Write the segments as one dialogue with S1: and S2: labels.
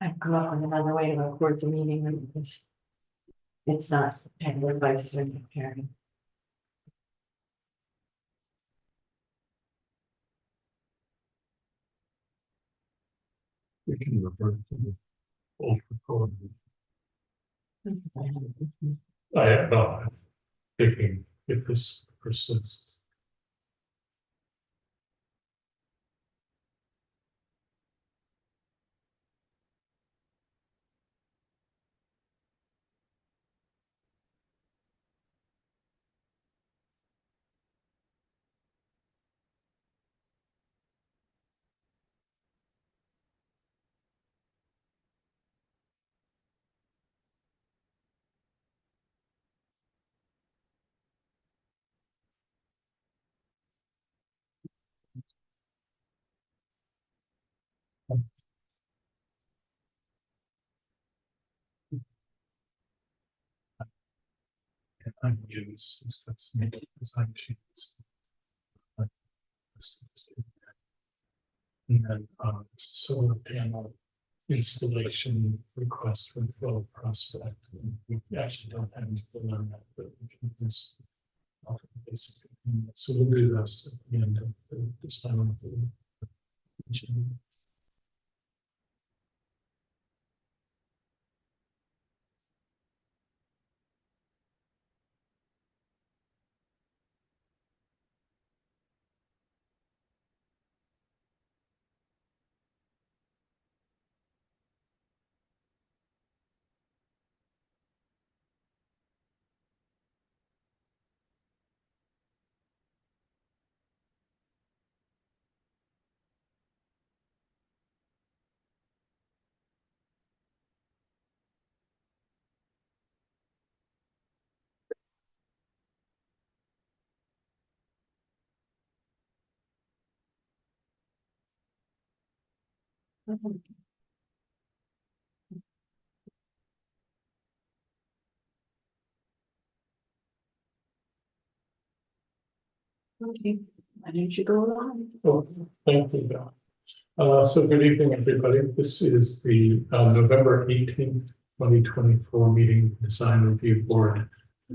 S1: I've come up with another way to record the meeting and it's not technical advice and comparing.
S2: We can revert to the old recording. I am not thinking if this persists. Unused since that's not design changes. And then solar panel installation request for Flow Prospect. And we actually don't have to learn that, but we can just offer basic. So we'll do this at the end of this time.
S1: Okay, why don't you go along?
S2: Oh, thank you. So good evening, everybody. This is the November 18th, 2024 meeting of the Design Review Board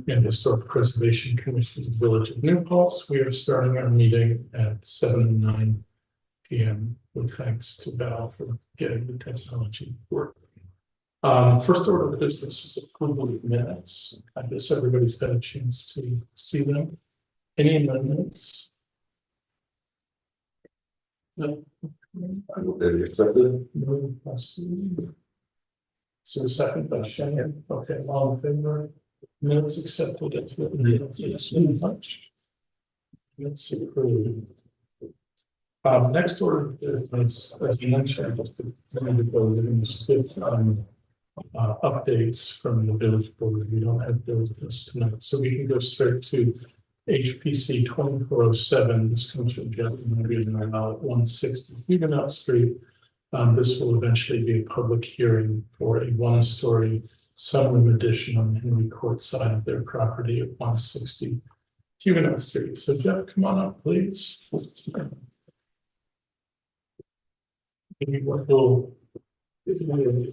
S2: and Historic Preservation Commission of the Village of New Paltz. We are starting our meeting at 7:09 p.m. with thanks to Val for getting the technology working. First order of business is approval of minutes. I guess everybody's had a chance to see them. Any amendments? No.
S3: Accepted.
S2: So second by Shannon. Okay, all in favor? Minutes accepted as written. Yes, much. Minutes approved. Next order of business, as you mentioned, just to updates from the village board. We don't have those tonight, so we can go straight to HPC 2407. This comes from Jeff and at 160 Huguenot Street. This will eventually be a public hearing for a one-story sunroom addition on the Henry Court side of their property at 160 Huguenot Street. So Jeff, come on up, please.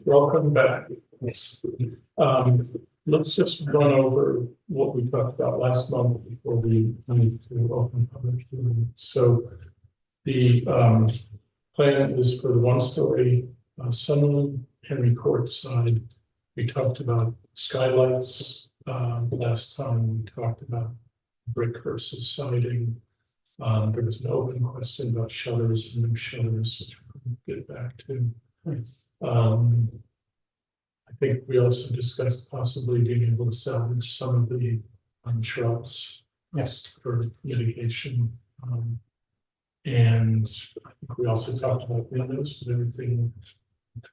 S2: Welcome back. Yes. Let's just run over what we talked about last month before we move to open public hearing. So the plan is for the one-story sunroom, Henry Court side. We talked about skylights last time. We talked about brick versus siding. There was an open question about shutters and new shutters, which we'll get back to. I think we also discussed possibly being able to salvage some of the shrubs. Yes. For mitigation. And I think we also talked about windows and everything.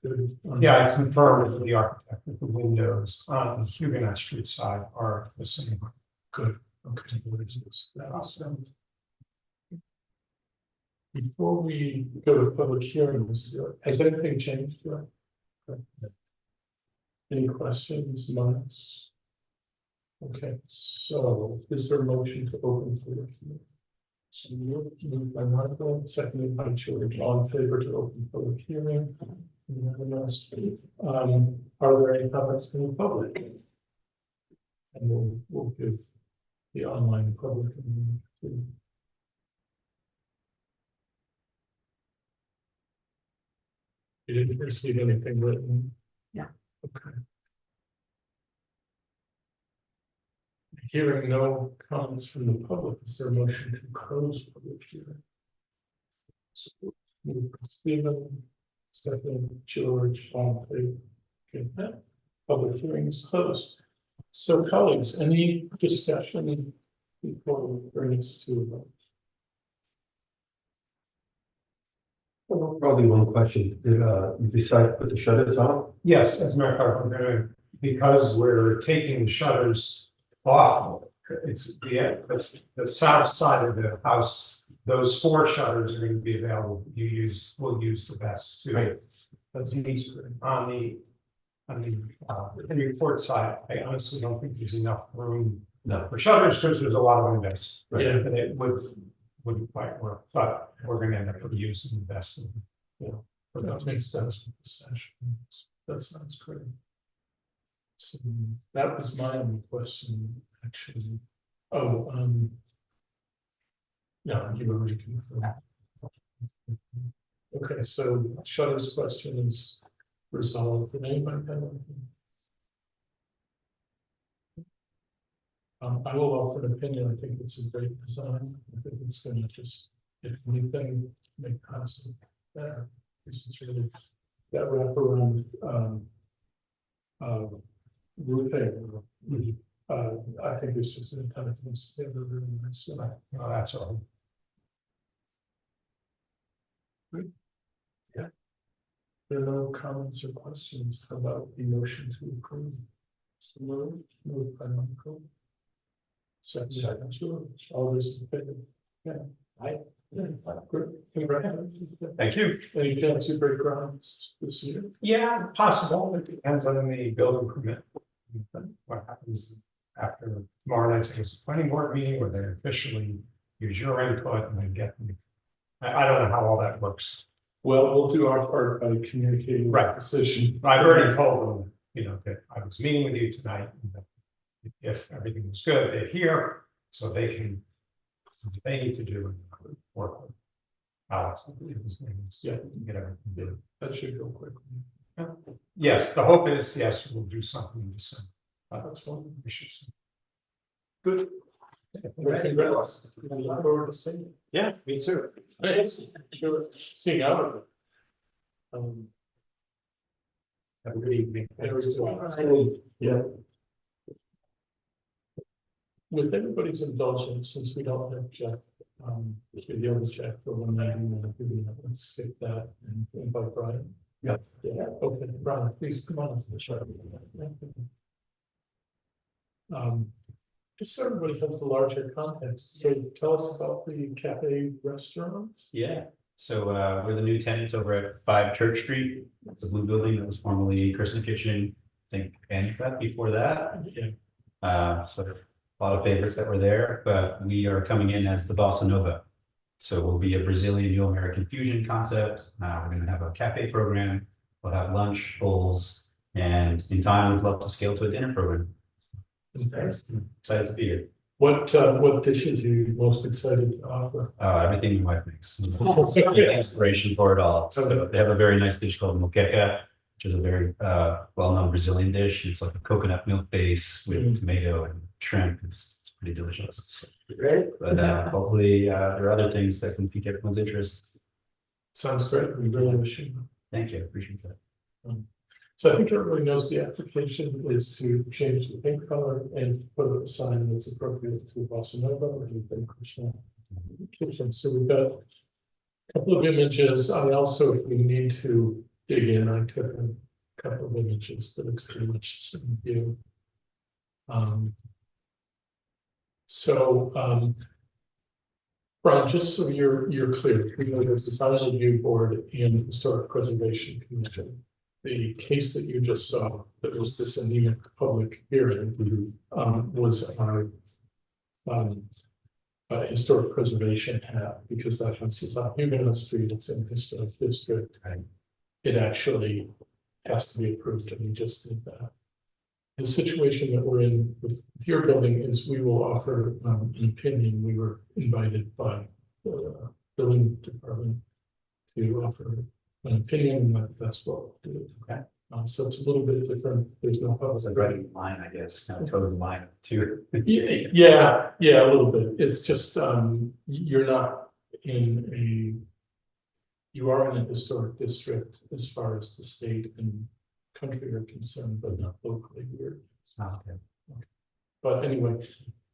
S2: Good.
S4: Yeah, it's confirmed with the architect that the windows on the Huguenot Street side are the same.
S2: Good. Okay. Before we go to public hearings, has anything changed? Any questions, Lawrence? Okay, so is there a motion to open public hearing? So moved by Michael, seconded by George. All in favor to open public hearing? Are there any comments from the public? And we'll give the online public. a minute to- You didn't receive anything written?
S1: No.
S2: Okay. Hearing no comments from the public, is there a motion to close public hearing? So, move Stephen, second, George, all in favor. Okay, that public hearing is closed. So colleagues, any discussion before we bring this to a vote?
S5: Well, probably one question, did you decide to put the shutters on?
S4: Yes, as a matter of fact, we're gonna, because we're taking the shutters off, it's the south side of the house. Those 4 shutters are gonna be available. We'll use the best too.
S5: Right.
S4: That's on the Henry Ford side. I honestly don't think there's enough room
S5: No.
S4: for shutters because there's a lot of windows.
S2: Yeah.
S4: And it wouldn't quite work, but we're gonna end up using the best.
S2: That makes sense with the session. That sounds great. So that was my only question, actually. Oh, no, you already confirmed. Okay, so Shutter's question is resolved. Did anybody have anything? I will offer an opinion. I think it's a great design. I think it's going to just, if anything, make us better. Because it's really that wraparound roofing. I think it's just an kind of things that are really nice.
S4: Oh, that's all.
S2: There are no comments or questions about the motion to approve. So moved by Michael. Second, George. All those in favor? Yeah. Great. Congratulations.
S4: Thank you.
S2: Any chance you break ground this year?
S4: Yeah, possible. It depends on the building permit. What happens after tomorrow night's, I guess, planning board meeting where they officially use your input and then get. I don't know how all that works.
S2: Well, we'll do our part by communicating the
S4: Right.
S2: decision.
S4: I've already told them, that I was meeting with you tonight. And that if everything was good, they're here, so they can, they need to do work with Alex, I believe his name is.
S2: Yeah.
S4: Get everything done.
S2: That should go quickly.
S4: Yes, the hope is, yes, we'll do something in December.
S2: That's one.
S4: We should see.
S2: Good. Well, congrats. I look forward to seeing you.
S4: Yeah, me too.
S2: Thanks. Sure. Seeing out.
S4: Have a good evening.
S2: Yeah. With everybody's indulgence, since we don't have Jeff, the other Jeff for 190, let's skip that and invite Brian.
S5: Yeah.
S2: Yeah, okay, Brian, please come on. Just so everybody has the larger context, so tell us about the cafe restaurant.
S6: Yeah, so we're the new tenants over at 5 Church Street, the blue building that was formerly Kirsten Kitchen, I think Bandcraft before that.
S2: Yeah.
S6: So a lot of favorites that were there, but we are coming in as the Bossa Nova. So we'll be a Brazilian New American fusion concept. We're gonna have a cafe program, we'll have lunch, bowls, and in time, we'd love to scale to a dinner program. Excited to be here.
S2: What dishes are you most excited to offer?
S6: Everything my wife makes. Inspiration for it all. So they have a very nice dish called moqueca, which is a very well-known Brazilian dish. It's like a coconut milk base with tomato and shrimp. It's pretty delicious.
S2: Great.
S6: But hopefully there are other things that can pique everyone's interest.
S2: Sounds great. We really wish you.
S6: Thank you. Appreciate that.
S2: So I think everybody knows the application is to change the paint color and put a sign that's appropriate to Bossa Nova or to the Krishna kitchen. So we've got a couple of images. I also, if we need to dig in, I took a couple of images, but it's pretty much the same view. Brian, just so you're clear, we know there's the size review board and historic preservation commission. The case that you just saw, that was this anemic public hearing, was our historic preservation hat, because that house is on Huguenot Street, it's in the historic district. it actually has to be approved, and we just did that. The situation that we're in with your building is we will offer an opinion. We were invited by the building department to offer an opinion, and that's what we'll do.
S6: Okay.
S2: So it's a little bit different. There's no
S6: It's
S2: public.
S6: like writing a line, I guess, kind of toes the line too.
S2: Yeah, a little bit. It's just, you're not in you are in a historic district as far as the state and country are concerned, but not locally here.
S6: Okay.
S2: But anyway,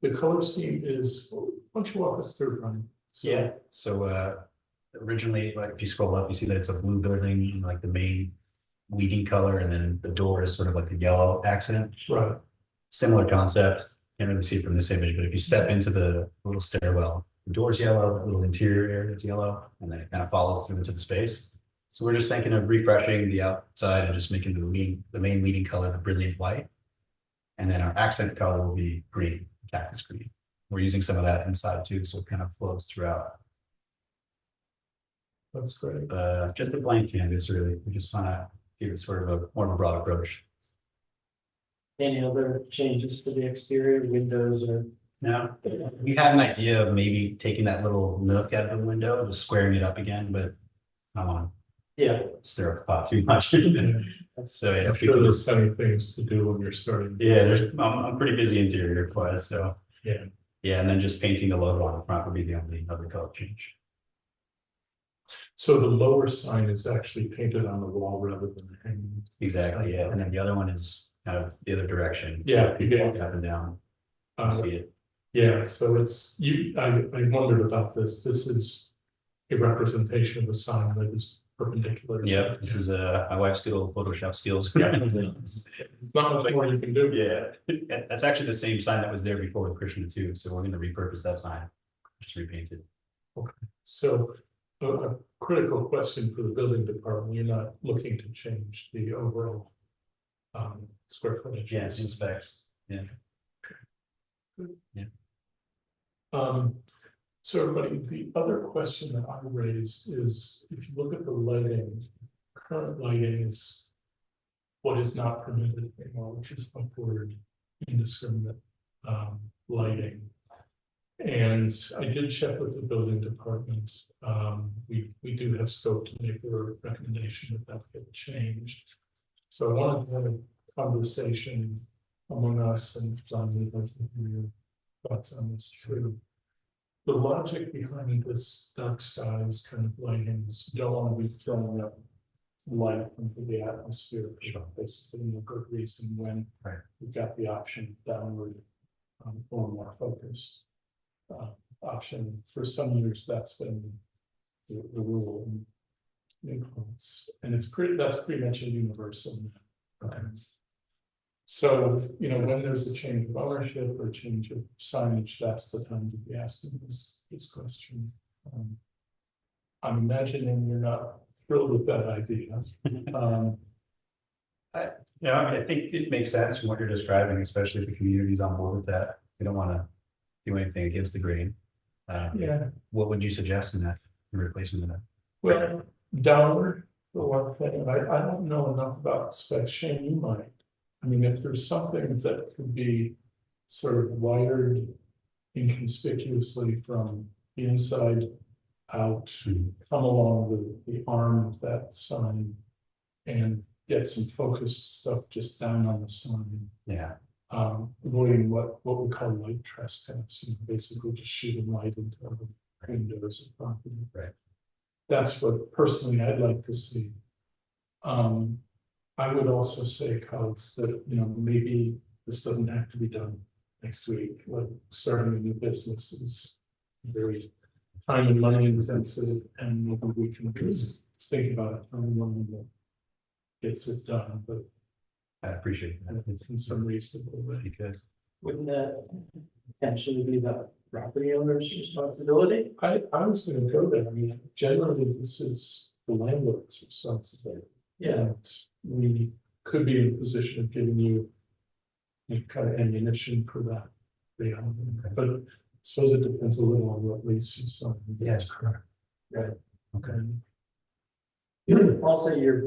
S2: the color scheme is, why don't you walk us through, Brian? So-
S6: Yeah, so originally, like if you scroll up, you see that it's a blue building, like the main leading color, and then the door is sort of like a yellow accent.
S2: Right,
S6: Similar concept, can't really see it from this image, but if you step into the little stairwell, the door's yellow, the little interior area is yellow, and then it kind of follows through into the space. So we're just thinking of refreshing the outside and just making the main leading color the brilliant white. And then our accent color will be green, cactus green. We're using some of that inside too, so it kind of flows throughout.
S2: that's great.
S6: Just a blank canvas, really. We just want to give it sort of a more of a broad approach.
S7: Any other changes to the exterior windows or?
S6: Now, we had an idea of maybe taking that little nook out of the window, just squaring it up again, but I don't want
S7: Yeah,
S6: to stir up the pot too much. So yeah,
S2: I'm
S6: if we
S2: sure
S6: could
S2: there's
S6: just,
S2: many things to do when you're starting.
S6: yeah, I'm pretty busy interior wise, so.
S2: Yeah.
S6: Yeah, and then just painting the logo on the front would be the only other color change.
S2: So the lower sign is actually painted on the wall rather than hanging.
S6: Exactly, yeah, and then the other one is kind of the other direction.
S2: Yeah,
S6: You
S2: yeah.
S6: walk up and down,
S2: Uh,
S6: and see it.
S2: Yeah, so it's, I wondered about this. This is a representation of a sign that is perpendicular.
S6: Yep, this is my wife's good old Photoshop skills.
S2: Yeah. Not much more you can do.
S6: Yeah, that's actually the same sign that was there before with Krishna too, so we're gonna repurpose that sign, just repaint it.
S2: So a critical question for the building department, you're not looking to change the overall square footage.
S6: Yeah, same specs, yeah.
S2: So everybody, the other question that I raised is, if you look at the lighting, current lighting is what is not permitted anymore, which is upward indiscriminate lighting. And I did check with the building department. We do have scope to make the recommendation that get changed. So I wanted to have a conversation among us, and John, we'd like to hear your thoughts on this too. The logic behind this dark skies kind of lighting is you don't want to be throwing up light into the atmosphere for basically no good reason when
S6: Right.
S2: we've got the option downward or more focused option. For some years, that's been the rule and influence, and that's pretty much a universal. So, when there's a change of ownership or change of signage, that's the time to be asking this question. I'm imagining you're not thrilled with that idea.
S6: I think it makes sense from what you're describing, especially if the community's on board with that. We don't want to do anything against the grain.
S2: Yeah,
S6: What would you suggest in replacement of that?
S2: well, downward for one thing, I don't know enough about specs. Shane, you might. I mean, if there's something that could be sort of wired inconspicuously from the inside out, come along the arm of that sign and get some focused stuff just down on the sign.
S6: Yeah,
S2: Avoiding what we call light trespass, basically just shooting light into the windows of property.
S6: Right.
S2: That's what personally I'd like to see. I would also say, colleagues, that, maybe this doesn't have to be done next week. Like starting a new business is very time and money intensive, and maybe we can just think about it from one that gets it done, but
S6: I appreciate that.
S2: in some reasonable way.
S6: Because
S7: wouldn't that potentially be the property owner's responsibility?
S2: I was gonna go there. I mean, generally, this is the landlord's responsibility. And we could be in a position of giving you kind of ammunition for that. But I suppose it depends a little on what lease you sign.
S6: Yes, correct.
S2: Right. Okay.
S7: Also, your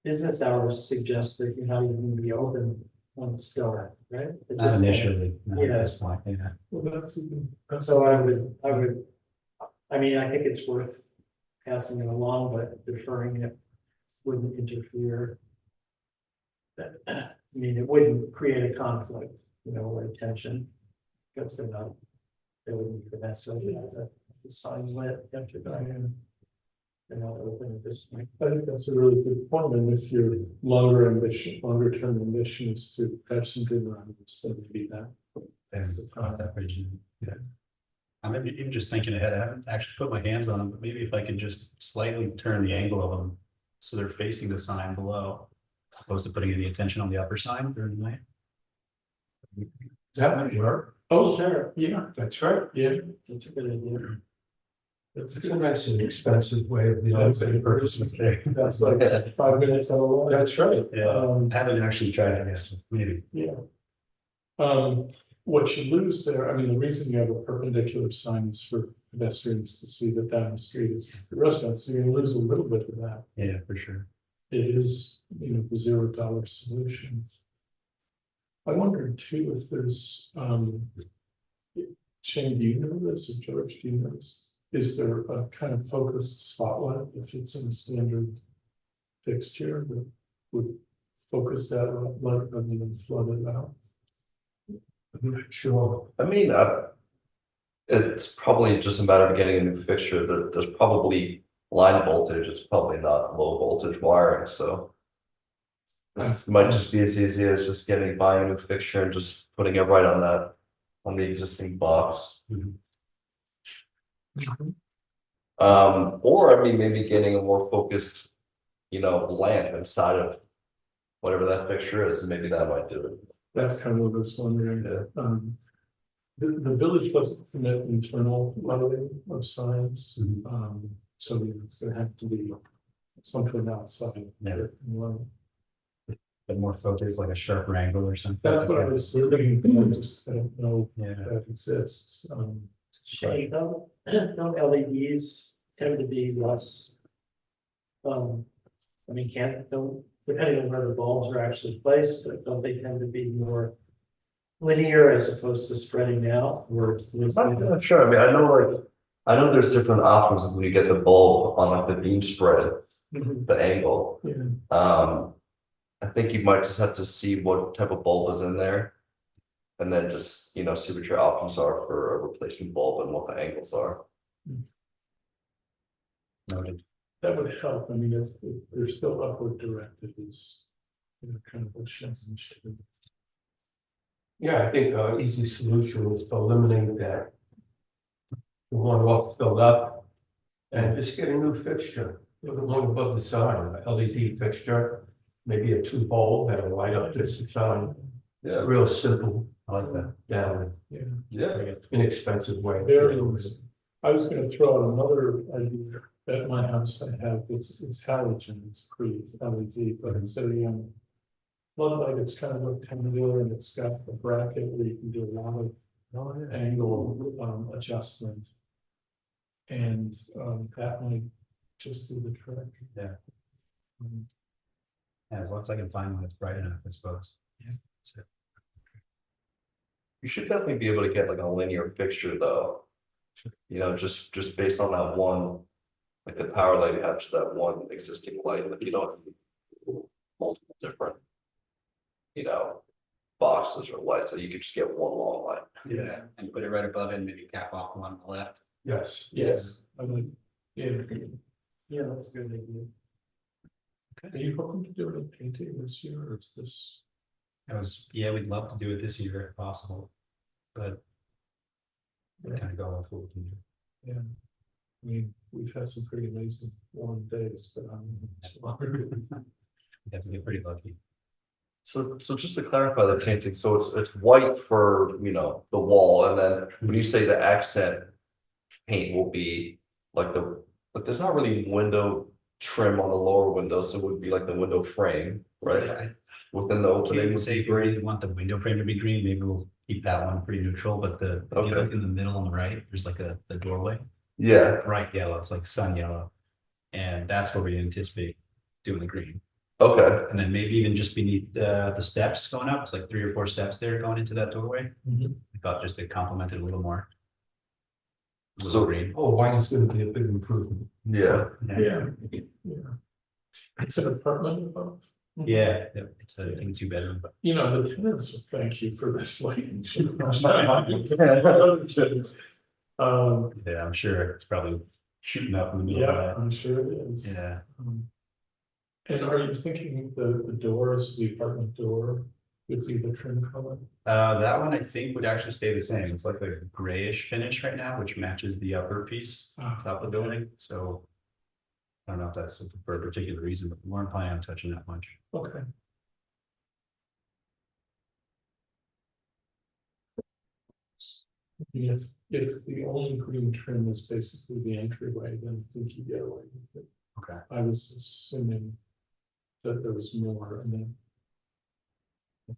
S7: business hours suggest that you're not even gonna be open when it's dark, right? At this
S6: Not
S7: point.
S6: initially, not
S7: Yeah.
S6: at this point, yeah.
S2: Well, that's,
S7: So I mean, I think it's worth passing it along, but deferring it wouldn't interfere. I mean, it wouldn't create a conflict, or tension. Because they wouldn't necessarily have the sign lit after dark. They're not open at this point.
S2: I think that's a really good point, and if your longer term ambition is to have some dinner hours, then maybe that.
S6: That's the cross that bridge. Yeah. I'm even just thinking ahead, I haven't actually put my hands on them, but maybe if I could just slightly turn the angle of them. So they're facing the sign below, as opposed to putting any attention on the upper sign during the night.
S2: That might work. Oh,
S7: Sure,
S2: yeah,
S5: That's right.
S2: yeah,
S7: that's a good idea.
S2: that's
S5: It's a nice and expensive way of,
S2: That's a
S6: Purpose there.
S2: that's like 5 minutes out of the way.
S5: That's right.
S6: I haven't actually tried it yet, maybe.
S2: Yeah. What you lose there, I mean, the reason you have a perpendicular sign is for pedestrians to see that down the street is the restaurant, so you lose a little bit of that.
S6: Yeah, for sure.
S2: It is, the $0 solution. I wondered too if there's, Shane, do you know this, or George, do you know this? Is there a kind of focused spotlight if it's in a standard fixture that would focus that light rather than flood it out?
S5: Sure.
S3: I mean, it's probably just a matter of getting a new fixture. There's probably line voltage. It's probably not low voltage wiring, so. This might just be as easy as just buying a new fixture and just putting it right on the existing box. Or I mean, maybe getting a more focused, lamp inside of whatever that fixture is, and maybe that might do it.
S2: That's kind of what I was wondering. The village doesn't permit internal lighting of signs, so it's gonna have to be something outside.
S6: Yeah.
S2: Well,
S6: But more focused, like a sharper angle or something.
S2: that's what I was thinking, I just don't know
S6: Yeah.
S2: if that exists.
S7: Shane, don't LEDs tend to be less. I mean, don't, depending on where the bulbs are actually placed, but don't they tend to be more linear as opposed to spreading out? Or
S3: I'm not sure. I mean, I know there's different options when you get the bulb on like the beam spread, the angle.
S2: Yeah,
S3: I think you might just have to see what type of bulb is in there. And then just, see what your options are for a replacement bulb and what the angles are.
S6: Noted.
S2: that would help, I mean, if they're still upward directed is, kind of a challenge.
S5: Yeah, I think an easy solution is to eliminate that. The one off filled up and just get a new fixture. The one above the sign, an LED fixture, maybe a 2 bulb that'll light up this sign.
S3: Yeah.
S5: Real simple,
S6: I like that.
S5: down,
S3: Yeah.
S5: inexpensive way.
S2: Very easy. I was gonna throw out another idea. At my house, I have, it's halogen, it's pre-LED, but instead of floodlight, it's kind of rectangular and it's got a bracket where you can do a lot of angle adjustment. And that might just do the trick.
S6: Yeah.
S2: Um,
S6: Yeah, as long as I can find one that's bright enough, I suppose. That's it.
S3: You should definitely be able to get like a linear fixture though. Just based on that one, like the power that you have to that one existing light, like you don't have multiple different, boxes or lights, so you could just get one long light.
S6: Yeah, and put it right above it, and maybe cap off one on the left.
S5: Yes.
S2: Yes, I like, yeah.
S7: Yeah, that's a good idea.
S2: Are you hoping to do it in painting this year, or is this?
S6: We'd love to do it this year if possible, but. We're kind of going with what we can do.
S2: Yeah. I mean, we've had some pretty amazing warm days, but
S6: You guys will get pretty lucky.
S3: So just to clarify the painting, so it's white for, the wall, and then when you say the accent paint will be like but there's not really window trim on the lower window, so it would be like the window frame, right? Within the
S6: Can't
S3: opening.
S6: even say if we really want the window frame to be green, maybe we'll keep that one pretty neutral, but if you
S3: Okay.
S6: look in the middle on the right, there's like the doorway.
S3: Yeah,
S6: Bright yellow, it's like sun yellow. And that's where we anticipate doing the green.
S3: Okay,
S6: And then maybe even just beneath the steps going up, it's like 3 or 4 steps there going into that doorway.
S2: Mhm.
S6: I thought just to complement it a little more. A
S3: So-
S6: little green.
S5: Oh, white is gonna be a big improvement.
S3: yeah,
S2: Yeah. It's an apartment above.
S6: Yeah, it's a, I think 2 bedroom, but
S2: You know, the tenants will thank you for this lighting.
S6: yeah, I'm sure it's probably shooting up in the middle
S2: Yeah,
S6: of
S2: I'm sure it is.
S6: that. Yeah,
S2: And are you thinking the doors, the apartment door would be the trim color?
S6: that one I think would actually stay the same. It's like a grayish finish right now, which matches the upper piece
S2: Ah,
S6: top of the building, so. I don't know if that's for a particular reason, but we weren't planning on touching that much.
S2: Okay. If the only green trim is basically the entryway, then I think you get away with it.
S6: Okay.
S2: I was assuming that there was more and then.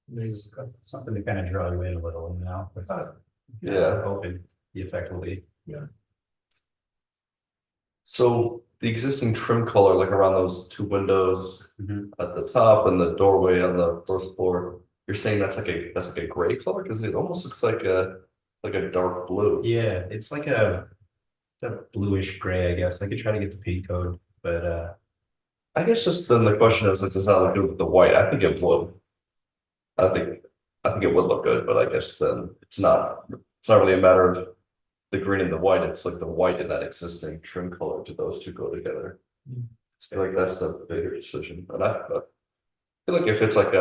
S2: Maybe.
S6: Something to kind of draw you in a little, you know, but
S3: yeah.
S6: hoping the effect will be.
S3: So the existing trim color, like around those 2 windows
S6: Mhm.
S3: at the top and the doorway on the first floor, you're saying that's like a gray color? Because it almost looks like a dark blue.
S6: Yeah, it's like it's a bluish gray, I guess. I could try to get the paint code, but
S3: I guess just then the question is, like, does that look good with the white? I think it would. I think it would look good, but I guess then it's not really a matter of the green and the white, it's like the white and that existing trim color, do those two go together? I feel like that's the bigger decision, and I feel like if it's like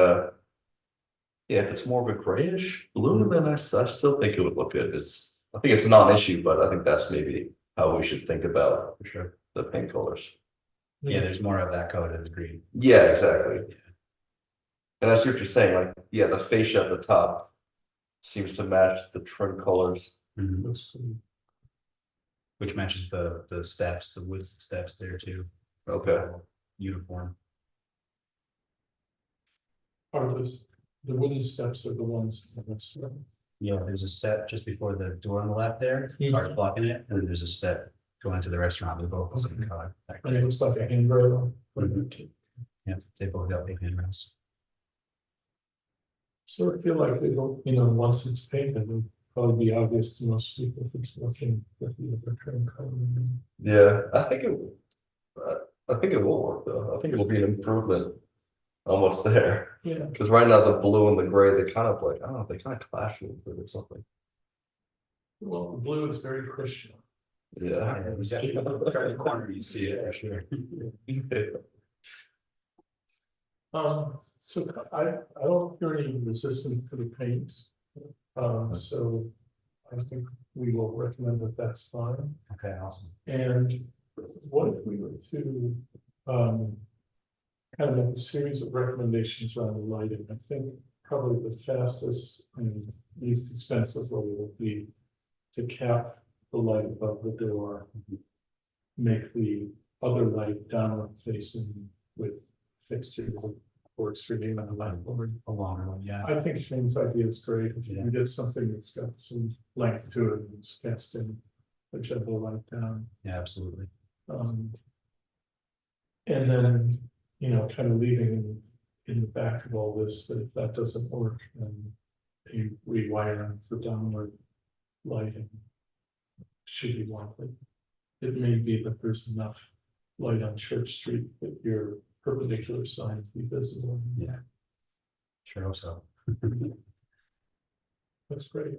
S3: if it's more of a grayish blue, then I still think it would look good. I think it's a non-issue, but I think that's maybe how we should think about
S6: for sure.
S3: the paint colors.
S6: Yeah, there's more of that code in the green.
S3: Yeah, exactly. And I see what you're saying, like, yeah, the fascia at the top seems to match the trim colors.
S6: Mhm.
S2: Looks pretty.
S6: Which matches the steps, the width of steps there too.
S3: Okay.
S6: Uniform.
S2: Are the wooden steps are the ones in the restaurant?
S6: Yeah, there's a step just before the door on the left there, cars blocking it, and then there's a step going into the restaurant. They're both the same color.
S2: And it looks like a handrail.
S6: Yeah, they both got big handrails.
S2: So I feel like it'll, once it's painted, it'll probably be obvious to most people if it's working with the other trim color.
S3: Yeah, I think it will work though. I think it'll be an improvement on what's there.
S2: Yeah.
S3: Because right now the blue and the gray, they kind of like, I don't know, they kind of clash a little bit or something.
S2: Well, the blue is very Christian.
S3: Yeah.
S6: Try the corner, you see it for sure.
S2: So I don't hear any resistance to the paint. So I think we will recommend that that's fine.
S6: Okay, awesome.
S2: And what if we were to, kind of make a series of recommendations around the lighting? I think probably the fastest and least expensive way would be to cap the light above the door. Make the other light downward facing with fixture that works for you on the light board.
S6: A longer one, yeah.
S2: I think Shane's idea is great. If you
S6: Yeah.
S2: can get something that's got some length to it and it's casting a gentle light down.
S6: Yeah, absolutely.
S2: And then, kind of leaving in the back of all this, that if that doesn't work, then you rewire for downward lighting. Should be wanted. It may be that there's enough light on Church Street that your perpendicular signs be visible.
S6: Yeah. Sure hope so.
S2: That's great.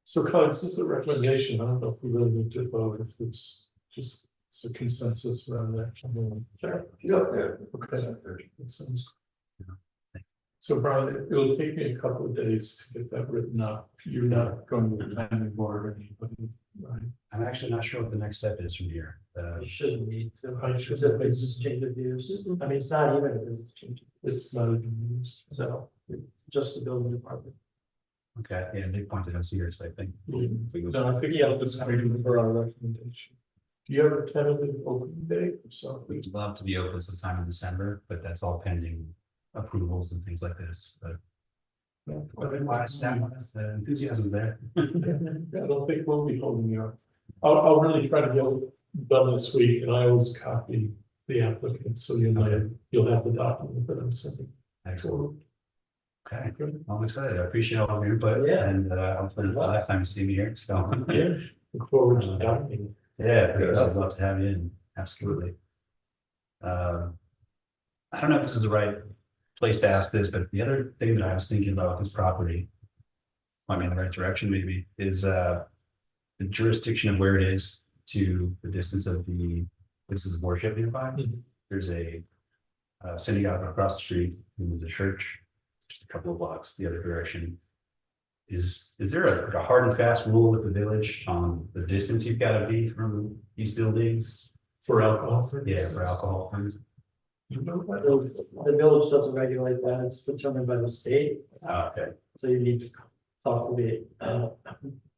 S2: So colleagues, this is a recommendation. I don't know if we really need to vote, if there's just a consensus around that. Sure.
S3: Yeah.
S2: Okay, that sounds. So Brian, it'll take me a couple of days to get that written up. You're not going to the planning board or anybody, right?
S6: I'm actually not sure what the next step is from here.
S7: You shouldn't need to.
S2: I should
S7: It's a business change of views. I mean, it's not even a business change,
S2: It's not even used.
S7: so just the building department.
S6: Okay, yeah, they pointed us here, so I think.
S2: No, I think that's waiting for our recommendation. Do you have a tentative opening date or something?
S6: We'd love to be open sometime in December, but that's all pending approvals and things like this, but. The enthusiasm there.
S2: I don't think we'll be holding you up. I'll really try to done this week, and I always copy the applicant, so you'll have the document that I'm sending.
S6: Excellent. Okay,
S2: Good.
S6: I'm excited. I appreciate all of your input.
S7: Yeah.
S6: And hopefully the last time you see me here, so.
S2: Yeah, look forward to documenting.
S6: Yeah,
S3: Yes.
S6: I'd love to have you in, absolutely. I don't know if this is the right place to ask this, but the other thing that I was thinking about with this property, point me in the right direction maybe, is the jurisdiction of where it is to the distance of the places of worship nearby.
S2: Mhm.
S6: There's a synagogue across the street, and there's a church just a couple of blocks the other direction. Is there a hard and fast rule with the village on the distance you've got to be from these buildings?
S2: For alcohol.
S6: Yeah, for alcohol.
S2: You know what?
S7: The village doesn't regulate that, it's determined by the state,
S6: Okay.
S7: so you need to talk to the,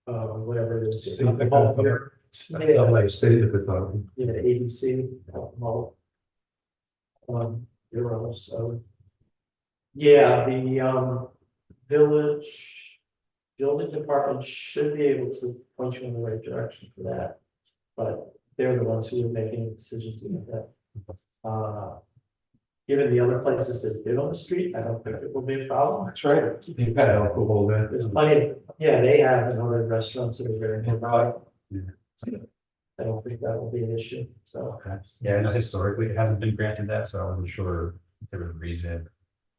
S7: whatever it is.
S5: State department.
S7: Yeah.
S5: LA State Department.
S7: Yeah, ABC, Euro, so. Yeah, the, village, building department should be able to point you in the right direction for that. But they're the ones who are making decisions about that. Given the other places that did on the street, I don't think it will be a problem.
S5: That's right. You've had alcohol there.
S7: There's plenty, yeah, they have in other restaurants that are very nearby.
S6: Yeah.
S7: I don't think that will be an issue, so.
S6: Okay. Yeah, I know historically it hasn't been granted that, so I wasn't sure if there was a reason.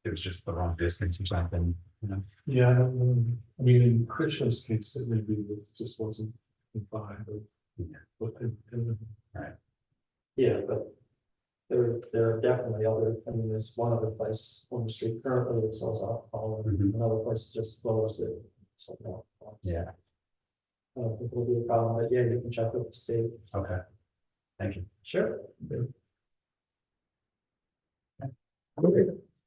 S6: It was just the wrong distance or something, you know?
S2: Yeah, I don't know. I mean, in Krishna's case, it maybe it just wasn't confined or what they did.
S7: Yeah, but there are definitely other, I mean, there's one other place on the street currently that sells alcohol, and
S6: Mhm.
S7: another place just closed it. So, no.
S6: Yeah,
S7: I don't think it'll be a problem, but yeah, you can check with the state.
S6: okay. Thank you.
S7: Sure.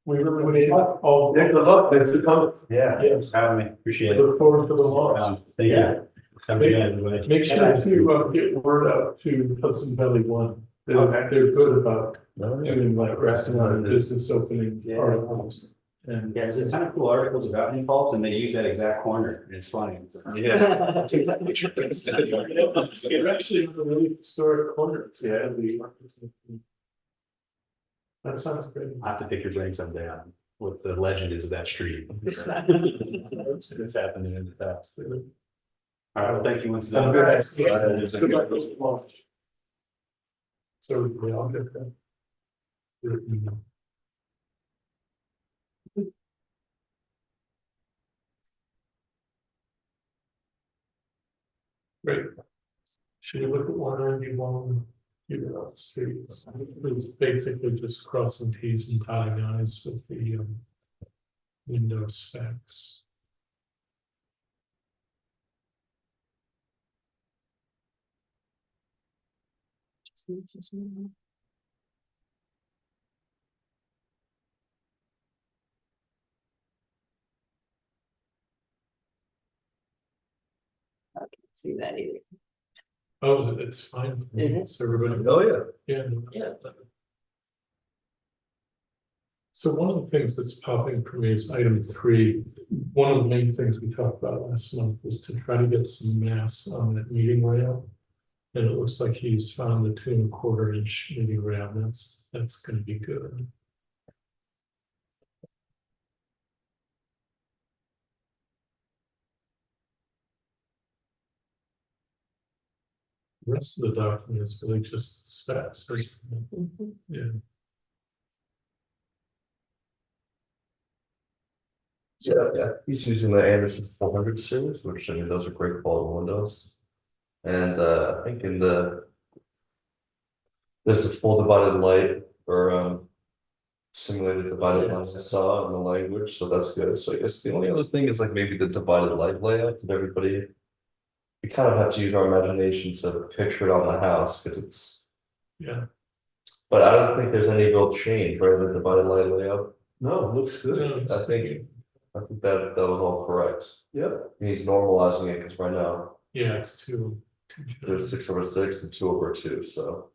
S2: We really, oh,
S5: Yeah, good luck, thanks for coming.
S6: Yeah,
S2: Yes.
S6: having me, appreciate it.
S2: look forward to the launch.
S6: Thank
S7: Yeah.
S6: you. Have a good night, everybody.
S2: Make sure to get word out to Hudson Valley One.
S6: Okay.
S2: They're good about doing like restaurant and business opening
S6: Yeah.
S2: articles. And
S6: Yeah, there's a ton of cool articles about impulse and they use that exact corner. It's funny.
S3: Yeah.
S6: Take that picture.
S2: they're actually in a really historic corner. It's
S6: Yeah.
S2: the architect. That sounds great.
S6: I have to pick your brain someday on what the legend is of that street. It's happening in the past. All right, well, thank you once again.
S2: Good luck with the launch. So we all get that. Your email. Great. Should you look at one or you want to figure out the streets? It was basically just crossing T's and dotting I's with the window specs.
S1: I can't see that either.
S2: Oh, it's fine. for me.
S1: Mhm.
S2: So everybody.
S3: Oh, yeah.
S2: Yeah.
S7: Yeah.
S2: So one of the things that's popping for me is item 3. One of the main things we talked about last month was to try to get some mass on that meeting rail. And it looks like he's found the 2¼ inch meeting rail. That's gonna be good. The rest of the document is really just specs. Yeah.
S3: Yeah, he's using the Anderson 400 series, which I mean, those are great quality windows. And I think there's a full divided light or simulated divided light I saw in the language, so that's good. So I guess the only other thing is like maybe the divided light layout that everybody. We kind of have to use our imagination to picture it on the house because it's.
S2: Yeah.
S3: But I don't think there's any real change, right? The divided light layout.
S5: No, it looks good.
S2: No, it's
S3: I think that was all correct.
S5: Yep.
S3: He's normalizing it because right now
S2: Yeah, it's too.
S3: there's 6/6 and 2/2, so.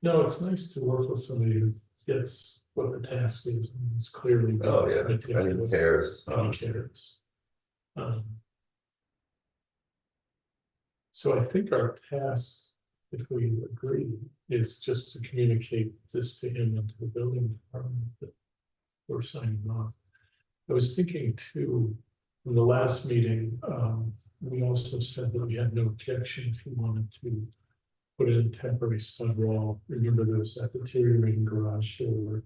S2: No, it's nice to work with somebody who gets what the task is and is clearly.
S3: Oh, yeah, and he
S2: meticulous,
S3: cares.
S2: and he cares. So I think our task, if we agree, is just to communicate this to him and to the building department that we're signing off. I was thinking too, in the last meeting, we also said that we had no objection if we wanted to put in temporary stud wall. Remember, there was that deteriorating garage door.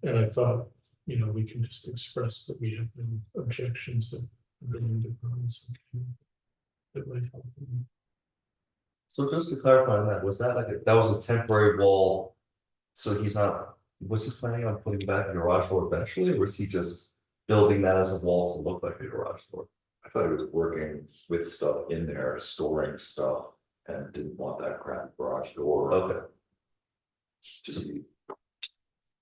S2: And I thought, you know, we can just express that we have no objections that the building department that might help.
S3: So just to clarify on that, was that like, that was a temporary wall? So he's not, was he planning on putting back a garage door eventually, or was he just building that as a wall to look like a garage door?
S8: I thought he was working with stuff in there, storing stuff, and didn't want that crap garage door.
S3: Okay,
S8: Just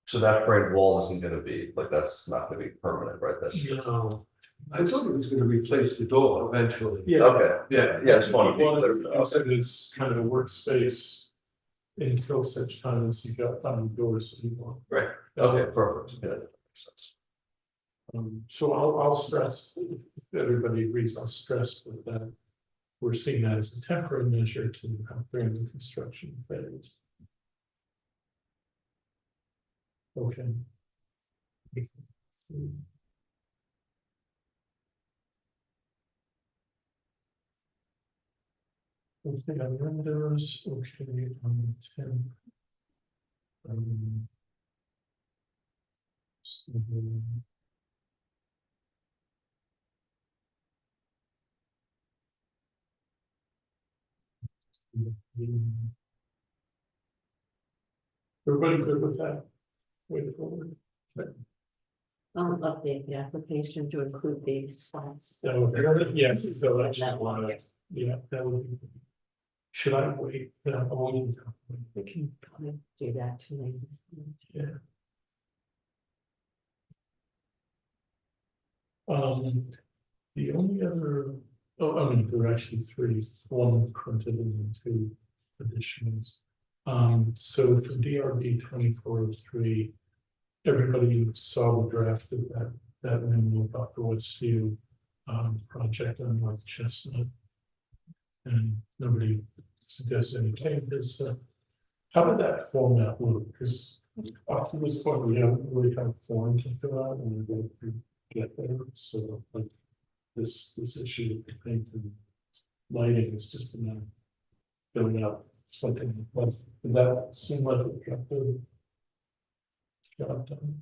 S3: so that frame wall isn't gonna be, like, that's not gonna be permanent, right? That's just.
S2: No.
S5: I thought it was gonna replace the door eventually.
S2: Yeah.
S3: Okay,
S5: Yeah,
S3: yeah, I just wanted to be
S2: Well,
S3: clear.
S2: I said it's kind of a workspace until such time as you got on the doors that you want.
S3: Right, okay, perfect, yeah, that makes sense.
S2: So I'll stress, if everybody agrees, I'll stress that we're seeing that as a temporary measure to help during the construction phase. Okay. Okay, on windows, okay, on 10. Um, Everybody good with that? Way forward.
S1: Update the application to include these slides.
S2: So, yes, so actually, yeah, that would be. Should I wait?
S1: We can probably do that tonight.
S2: Yeah. The only other, I mean, there are actually three, one printed and two additionals. So for DRB 2403, everybody saw the draft of that memo about the Westview project on North Chestnut. And nobody suggests any changes. How did that format look? Because up to this point, we haven't really had a form to fill out and we're going to get there. So like this issue of the paint and lighting is just a matter of filling out something. Like, did that seem like it got the job done?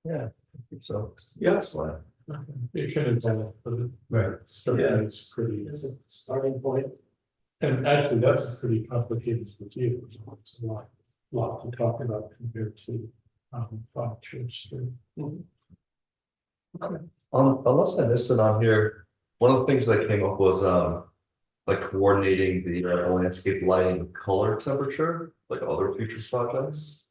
S3: Yeah, I think so.
S5: Yeah.
S3: That's fine.
S2: It can evolve, but it
S5: right.
S2: starting
S3: Yeah.
S2: is pretty.
S7: As a starting point.
S2: And actually, that's a pretty complicated review. It's a lot to talk about compared to Fox Church Street. Okay.
S3: Unless I missed it on here, one of the things that came up was, like coordinating the landscape lighting color temperature, like other future projects.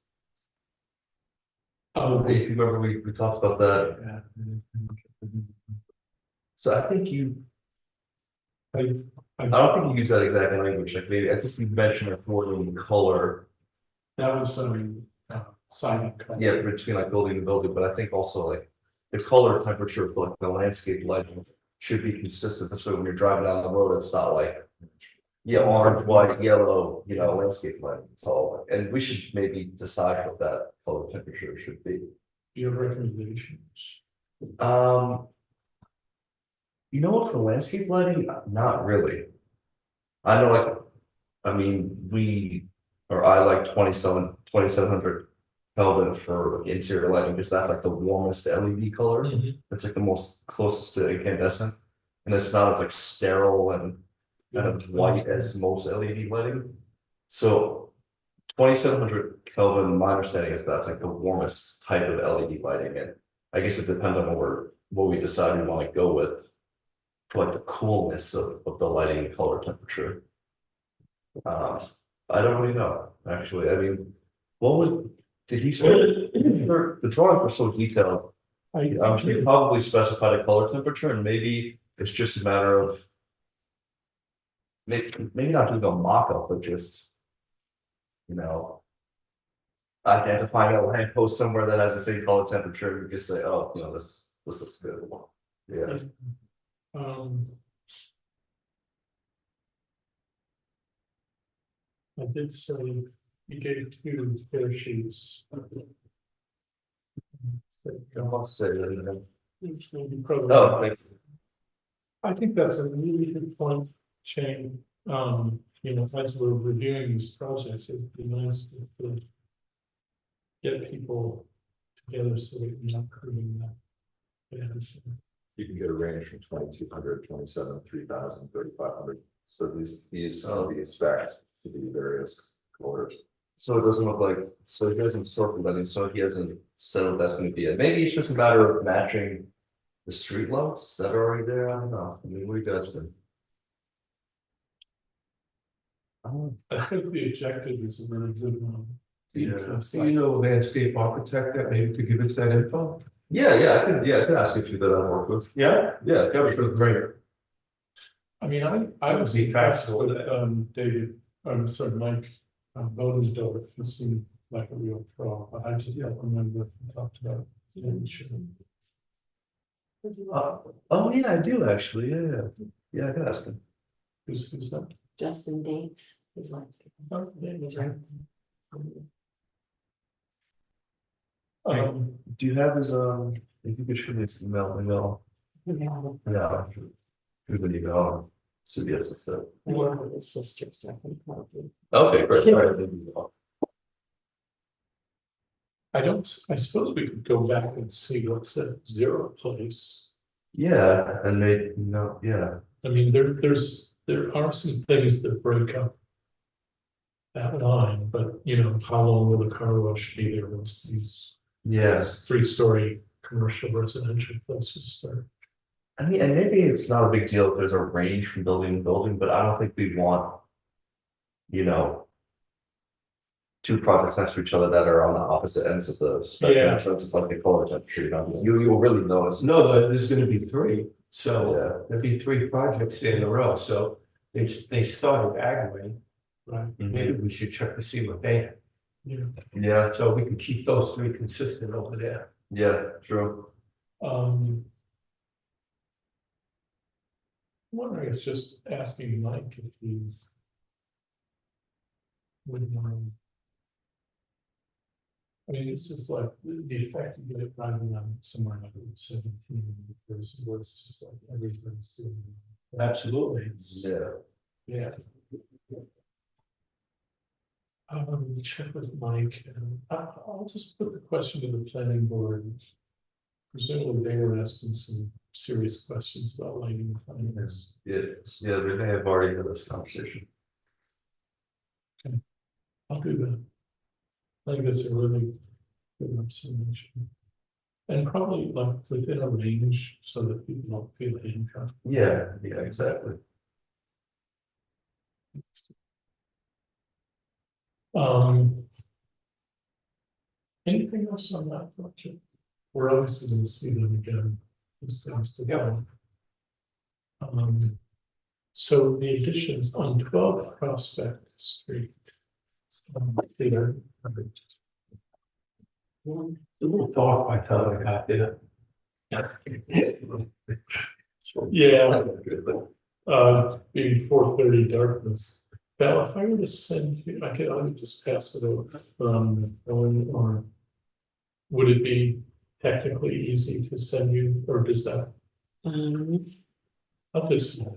S3: If you remember, we talked about that. So I think I don't think you use that exact language, like maybe, I think you mentioned like coordinating the color,
S2: That was signing.
S3: yeah, between like building and building, but I think also like the color temperature for like the landscape lighting should be consistent, this way when you're driving down the road, it's not like, yeah, orange, white, yellow, you know, landscape lighting, it's all, and we should maybe decide what that color temperature should be.
S2: Do you have recommendations?
S3: You know what, for landscape lighting, not really. I know, like, I mean, I like 2700 Kelvin for interior lighting, because that's like the warmest LED color. It's like the most closest to incandescent, and it's not as like sterile and kind of white as most LED lighting. So 2700 Kelvin, my understanding is that's like the warmest type of LED lighting, and I guess it depends on what we decide we want to go with for like the coolness of the lighting color temperature. I don't really know, actually. I mean, did he say the drawings were so detailed? He probably specified a color temperature, and maybe it's just a matter of maybe not doing a mock-up, but just, you know, identifying a lamppost somewhere that has the same color temperature. You just say, oh, you know, this This is good. Yeah,
S2: Um. I did say you gave 2 fair sheets.
S3: I'll say that, you know.
S2: Maybe probably-
S3: Oh, thank you.
S2: I think that's a really good point, Shane. You know, as we're reviewing these projects, it'd be nice to get people together so that we're not creating that. Yeah.
S8: You can get a range from 2,200, 27, 3,000, 3,500. So these some of these specs to be various colors.
S3: So it doesn't look like, so he hasn't sorted that, so he hasn't said what that's gonna be, and maybe it's just a matter of matching. The street lights that are already there, I don't know, I mean, what do you guys think?
S2: I think the objective is a really good one.
S3: Yeah.
S2: Because,
S5: Do you know a landscape architect that maybe could give us that info?
S3: Yeah, I could ask if you that I work with,
S5: Yeah,
S3: yeah.
S5: that would be great.
S2: I mean, I was
S5: Be
S2: impressed
S5: factual.
S2: with David, I'm sorry, Mike, Bodendorf, he seemed like a real pro, but I just don't remember if we talked about it. Yeah, we should.
S3: Oh, yeah, I do actually, yeah, I could ask him.
S2: Who's that?
S1: Justin Dates, his landscape.
S2: Oh, yeah,
S1: He's
S2: yeah.
S1: right.
S3: Do you have his, if you could shoot me his email, yeah. Who would you go? CBS instead.
S1: I work with his sister, so I can probably.
S3: Okay, great, all right, thank you.
S2: I suppose we could go back and see what's at Zero Place.
S3: Yeah, and they, no, yeah,
S2: I mean, there are some things that break up that line, but you know, how long will the car wash be there once these
S3: yes.
S2: 3-story commercial residential places start?
S3: I mean, and maybe it's not a big deal if there's a range from building to building, but I don't think we want. You know. 2 projects next to each other that are on the opposite ends of the spectrum,
S2: Yeah.
S3: so it's like the color temperature, you know, you'll really notice.
S5: No, there's gonna be 3, so
S3: Yeah.
S5: there'll be 3 projects in a row, so they started Agway.
S2: Right.
S5: Maybe we should check to see what they have,
S3: Yeah,
S5: so we can keep those 3 consistent over there.
S3: yeah, true.
S2: Wondering, it's just asking Mike if he's. Would mind. I mean, this is like the effect you get driving on somewhere like 17, because it's just like everything's doing.
S5: Absolutely.
S3: Yeah.
S2: Yeah. Check with Mike, and I'll just put the question to the planning board. Presumably they were asking some serious questions about lighting and planners.
S3: Yes, yeah, we may have already had this conversation.
S2: I'll do that. I think that's a really good observation. And probably like within a range so that people don't feel handcuffed.
S3: Yeah, exactly.
S2: Anything else on that project? We're obviously going to see them again. These things together. So the additions on 12 Prospect Street. Peter.
S5: A little dark by the time I got there.
S2: Yeah. Being 4:30 darkness. Val, if I were to send you, I could just pass it over from the phone, or would it be technically easy to send you, or does that? I'll just.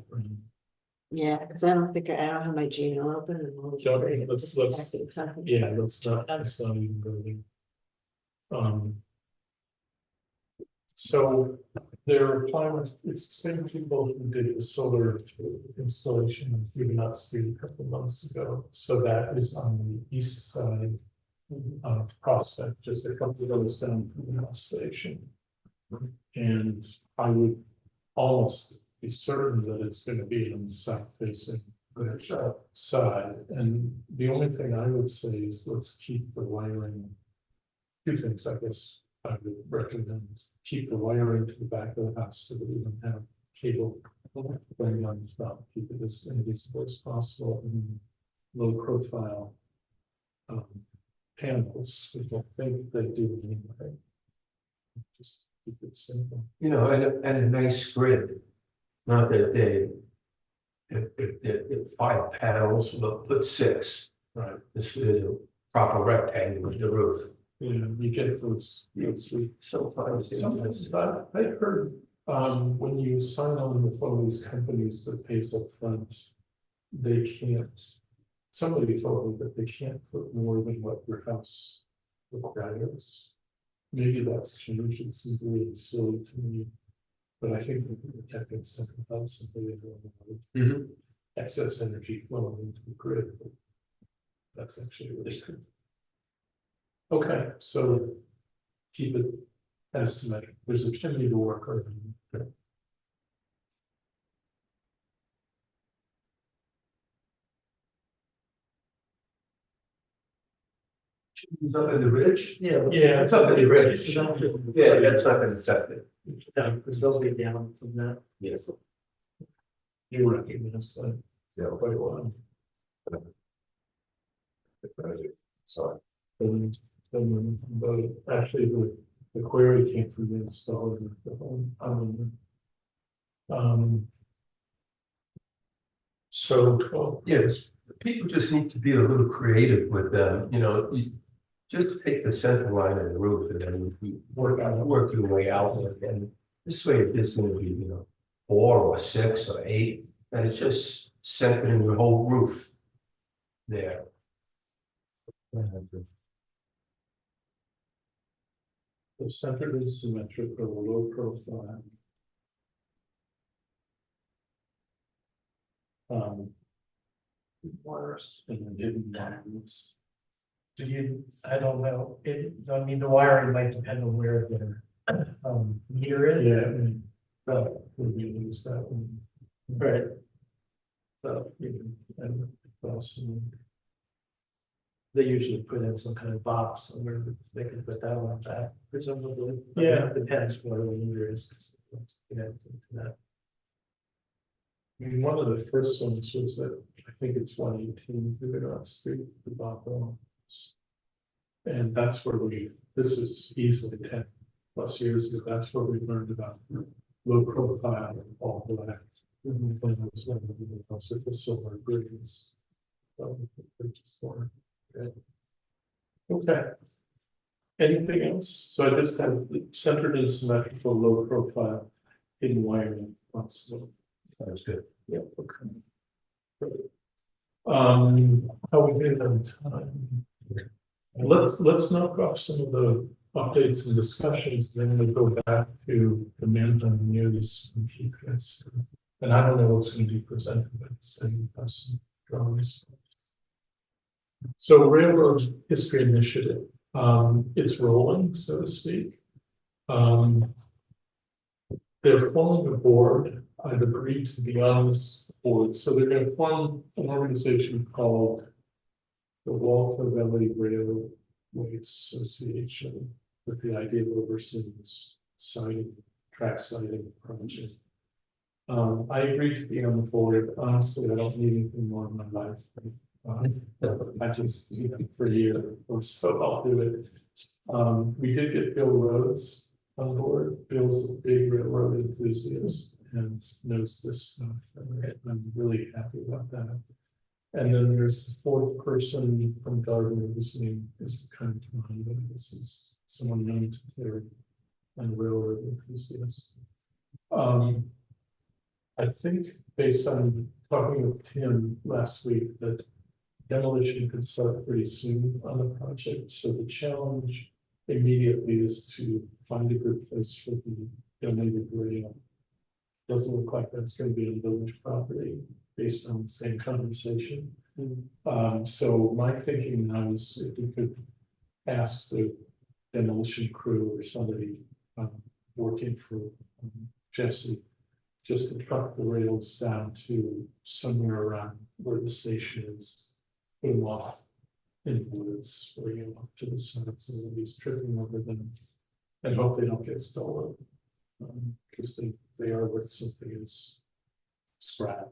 S1: Yeah, because I don't have my Gmail open and. I'll just
S2: Don't-
S1: create it.
S2: let's-
S1: Exactly.
S2: Yeah, let's not even really. So their requirement, it's the same people who did the solar installation in Huguenot Street a couple of months ago. So that is on the east side of Prospect, just a couple of doors down from the house station. And I would almost be certain that it's going to be on the south facing side. And the only thing I would say is let's keep the wiring. 2 things, I guess, I would recommend: keep the wiring to the back of the house so that we don't have cable going on the front. Keep it as invisible as possible, and low profile panels, which I think they do anyway. Just keep it simple.
S5: You know, and a nice grid. Not that they. If 5 panels, but put 6,
S2: Right.
S5: this is a proper rectangle with the roof.
S2: You know, you get those
S5: Sometimes.
S2: sometimes I heard, when you sign on with one of these companies that pays up front, they can't, somebody told me that they can't put more than what your house requires. Maybe that's changed, it seems really silly to me. But I think that we're protecting something else if they have
S5: Mhm.
S2: excess energy flowing into the grid. But that's actually really good. Okay, so keep it as symmetric. There's a chimney to work on.
S5: It's up in the ridge?
S7: Yeah.
S2: Yeah,
S5: It's up in the ridge. Yeah, that's up in the septic.
S7: Because they'll be down from that.
S5: Yes.
S2: You recognize that
S8: Yeah,
S2: quite a lot.
S8: so,
S2: But actually, the query came from the installer. The home. So, well,
S5: Yes, people just need to be a little creative with them, you know, you just take the center line of the roof and then you work your way out, and this way it's gonna be, you know, 4 or 6 or 8, and it's just centering your whole roof there.
S2: the center is symmetric or low profile. Wires and then hidden lines.
S7: Do you, I don't know, I mean, the wiring might depend on where the meter is.
S2: Yeah, I mean, that would be use that one.
S7: Right.
S2: So, and also,
S7: They usually put in some kind of box somewhere, they can put that on that, presumably.
S2: Yeah.
S7: It depends where the meter is. 'Cause it's connected to that.
S2: I mean, one of the first ones was that, I think it's 118 Huguenot Street, the bottom. And that's where this is easily 10+ years ago, that's where we learned about low profile and all black. And then that's when we also the silver grids. Okay. Anything else? So I just have centered and symmetrical, low profile, hidden wiring.
S5: That's good.
S2: Yeah, okay. Great. How we did on time? Let's knock off some of the updates and discussions, then we go back to the Manton News and Keith gets. And I don't know what's going to be presented, but same person drawings. So Railroad History Initiative, it's rolling, so to speak. They're forming a board. I've agreed to be on this board, so they're going to form an organization called the Walker Valley Railway Association, with the idea of overseeing this track siting project. I agreed to be on the board. Honestly, I don't need anything more in my life. I just, for a year or so, I'll do it. We did get Bill Rhodes on board. Bill's a big railroad enthusiast and knows this stuff. I'm really happy about that. And then there's the 4th person from Gardner, whose name is kind of mine, but this is someone known to Terry and railroad enthusiast. I think based on talking with Tim last week that demolition could start pretty soon on the project. So the challenge immediately is to find a good place for the donated rail. Doesn't look like that's going to be on village property based on the same conversation. So my thinking now is if we could ask the demolition crew or somebody working for Jesse just to truck the rails down to somewhere around where the station is, put them off in the woods, or up to the summit, so nobody's tripping over them, and hope they don't get stolen, because they are worth something as scrap.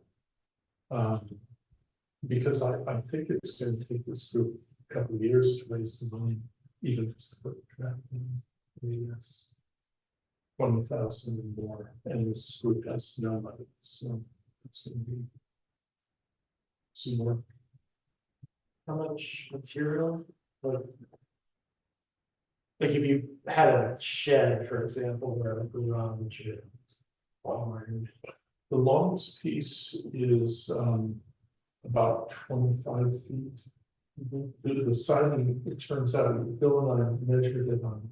S2: Because I think it's going to take this group a couple of years to raise the money, even just to put the track in. I mean, 20,000 and more, and this group has no money, so it's gonna be some more.
S7: How much material, like if you had a shed, for example, where the garage is. Barn,
S2: The longest piece is about 25 feet. The siding, it turns out, Bill and I measured it on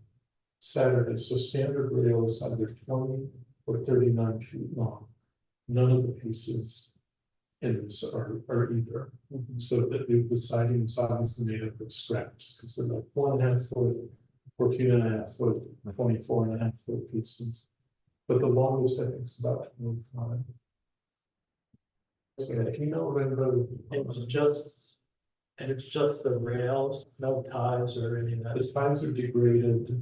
S2: Saturday, so standard rail is either 20 or 39 feet long. None of the pieces in this are either. So the siding is obviously made up of scraps, because they're like 1.5 foot, 14.5 foot, 24.5 foot pieces. But the longest, I think, is about 25. So if you know, remember,
S7: it's just the rails, no ties or any of that.
S2: the ties are degraded.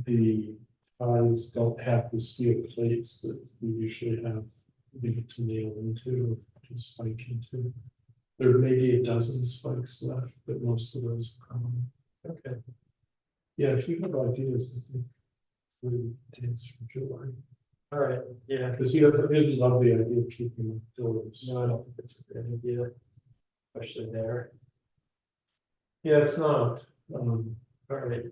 S2: The ties don't have the steel plates that we usually have to nail into, to spike into. There may be a dozen spikes left, but most of those are gone. Okay. Yeah, if you have ideas, I think we dance for July.
S7: All right, yeah,
S2: Because he doesn't love the idea of keeping them doors.
S7: no, I don't think it's a good idea, especially there.
S2: Yeah, it's not.
S7: All right,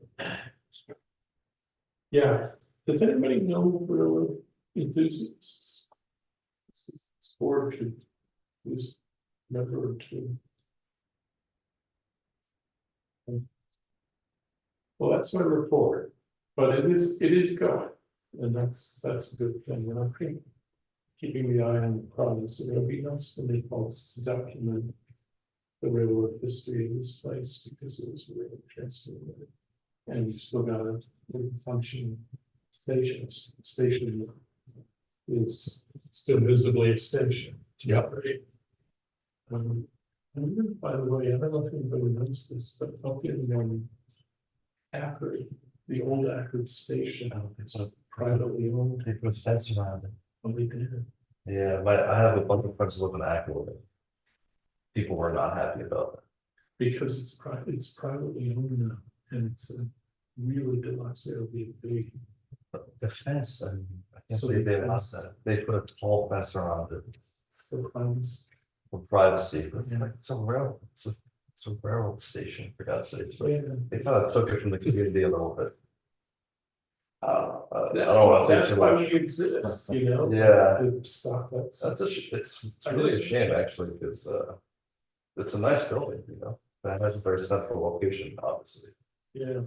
S2: Yeah, does anybody know real enthusiasts? This board could use a member or two. Well, that's my report, but it is going, and that's a good thing, and I think keeping the eye on the progress, it would be nice to make folks to document the railroad history of this place, because it was really transformative. And we've still got a functioning station. Station is still visibly a station.
S5: Yep.
S2: Right? And by the way, I don't know if anybody knows this, but up in Akron, the old Akron station, it's a privately owned.
S3: They put a fence around it.
S2: Only there.
S3: Yeah, I have a bunch of friends who live in Akron. People were not happy about it.
S2: Because it's privately owned now, and it's a really deluxe Airbnb.
S3: The fence, I mean, I guess
S2: So
S3: they
S2: the
S3: lost that. They put a tall fence around it
S2: So clients,
S3: for privacy, but it's a railroad, it's a railroad station, for God's sake. So
S2: yeah.
S3: they kind of took it from the community a little bit. I don't want to say
S2: That's
S3: too
S2: why
S3: much.
S2: we exist, you know?
S3: Yeah.
S2: To stop that.
S3: It's really a shame actually, because it's a nice building, you know, that has a very central location, obviously.
S2: Yeah.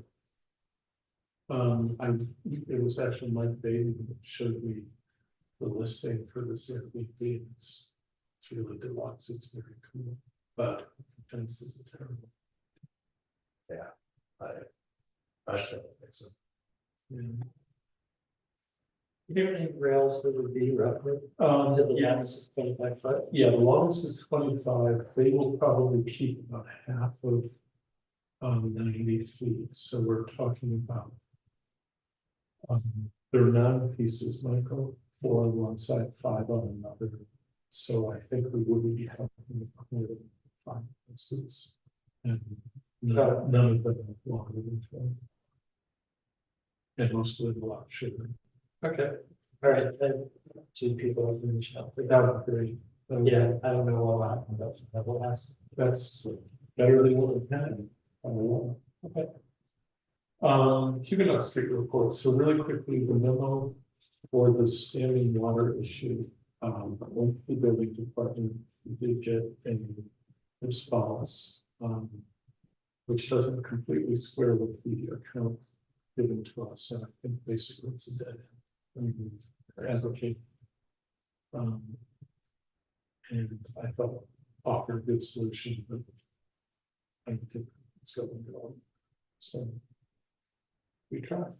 S2: It was actually Mike Bailey that showed me the listing for this Airbnb. It's really deluxe, it's very cool, but the fences are terrible.
S3: I think so.
S2: Yeah.
S7: you know any rails that would be roughly,
S2: Um,
S7: to the
S2: yeah,
S7: longest 25 foot?
S2: yeah, the longest is 25, they will probably keep about half of 90 feet, so we're talking about. There are 9 pieces, Michael, 4 on one side, 5 on another. So I think we wouldn't be having more than 5 pieces. And none of them are longer than 12. And most of them are a lot shorter.
S7: Okay, all right, then, 2 people have been reached out.
S2: That would be great.
S7: Yeah, I don't know what happened, but I will ask.
S2: That's better than what we've had. Okay. Huguenot Street report, so really quickly, the memo for the standing water issue. Went to the building department, we did get a response, which doesn't completely square with the account given to us, and I think basically it's a dead end. Advocate. And I thought offered a good solution, but I don't think it's going to go. So we tried.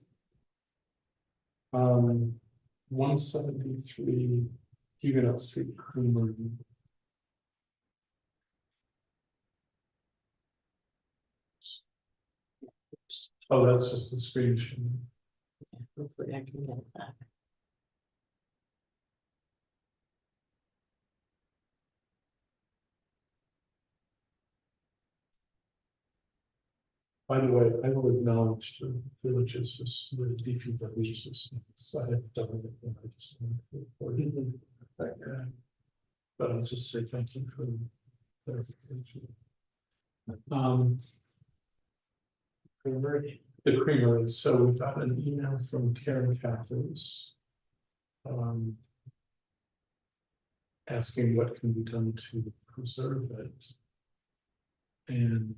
S2: 173 Huguenot Street Creamery. Oh, that's just the screenshot.
S1: Hopefully I can get that.
S2: By the way, I will acknowledge the villages, the DPW system, I have done it, and I just wanted to report it. But I'll just say thank you for the clarification. The creamery, so we got an email from Karen Cathers. Asking what can be done to preserve it. And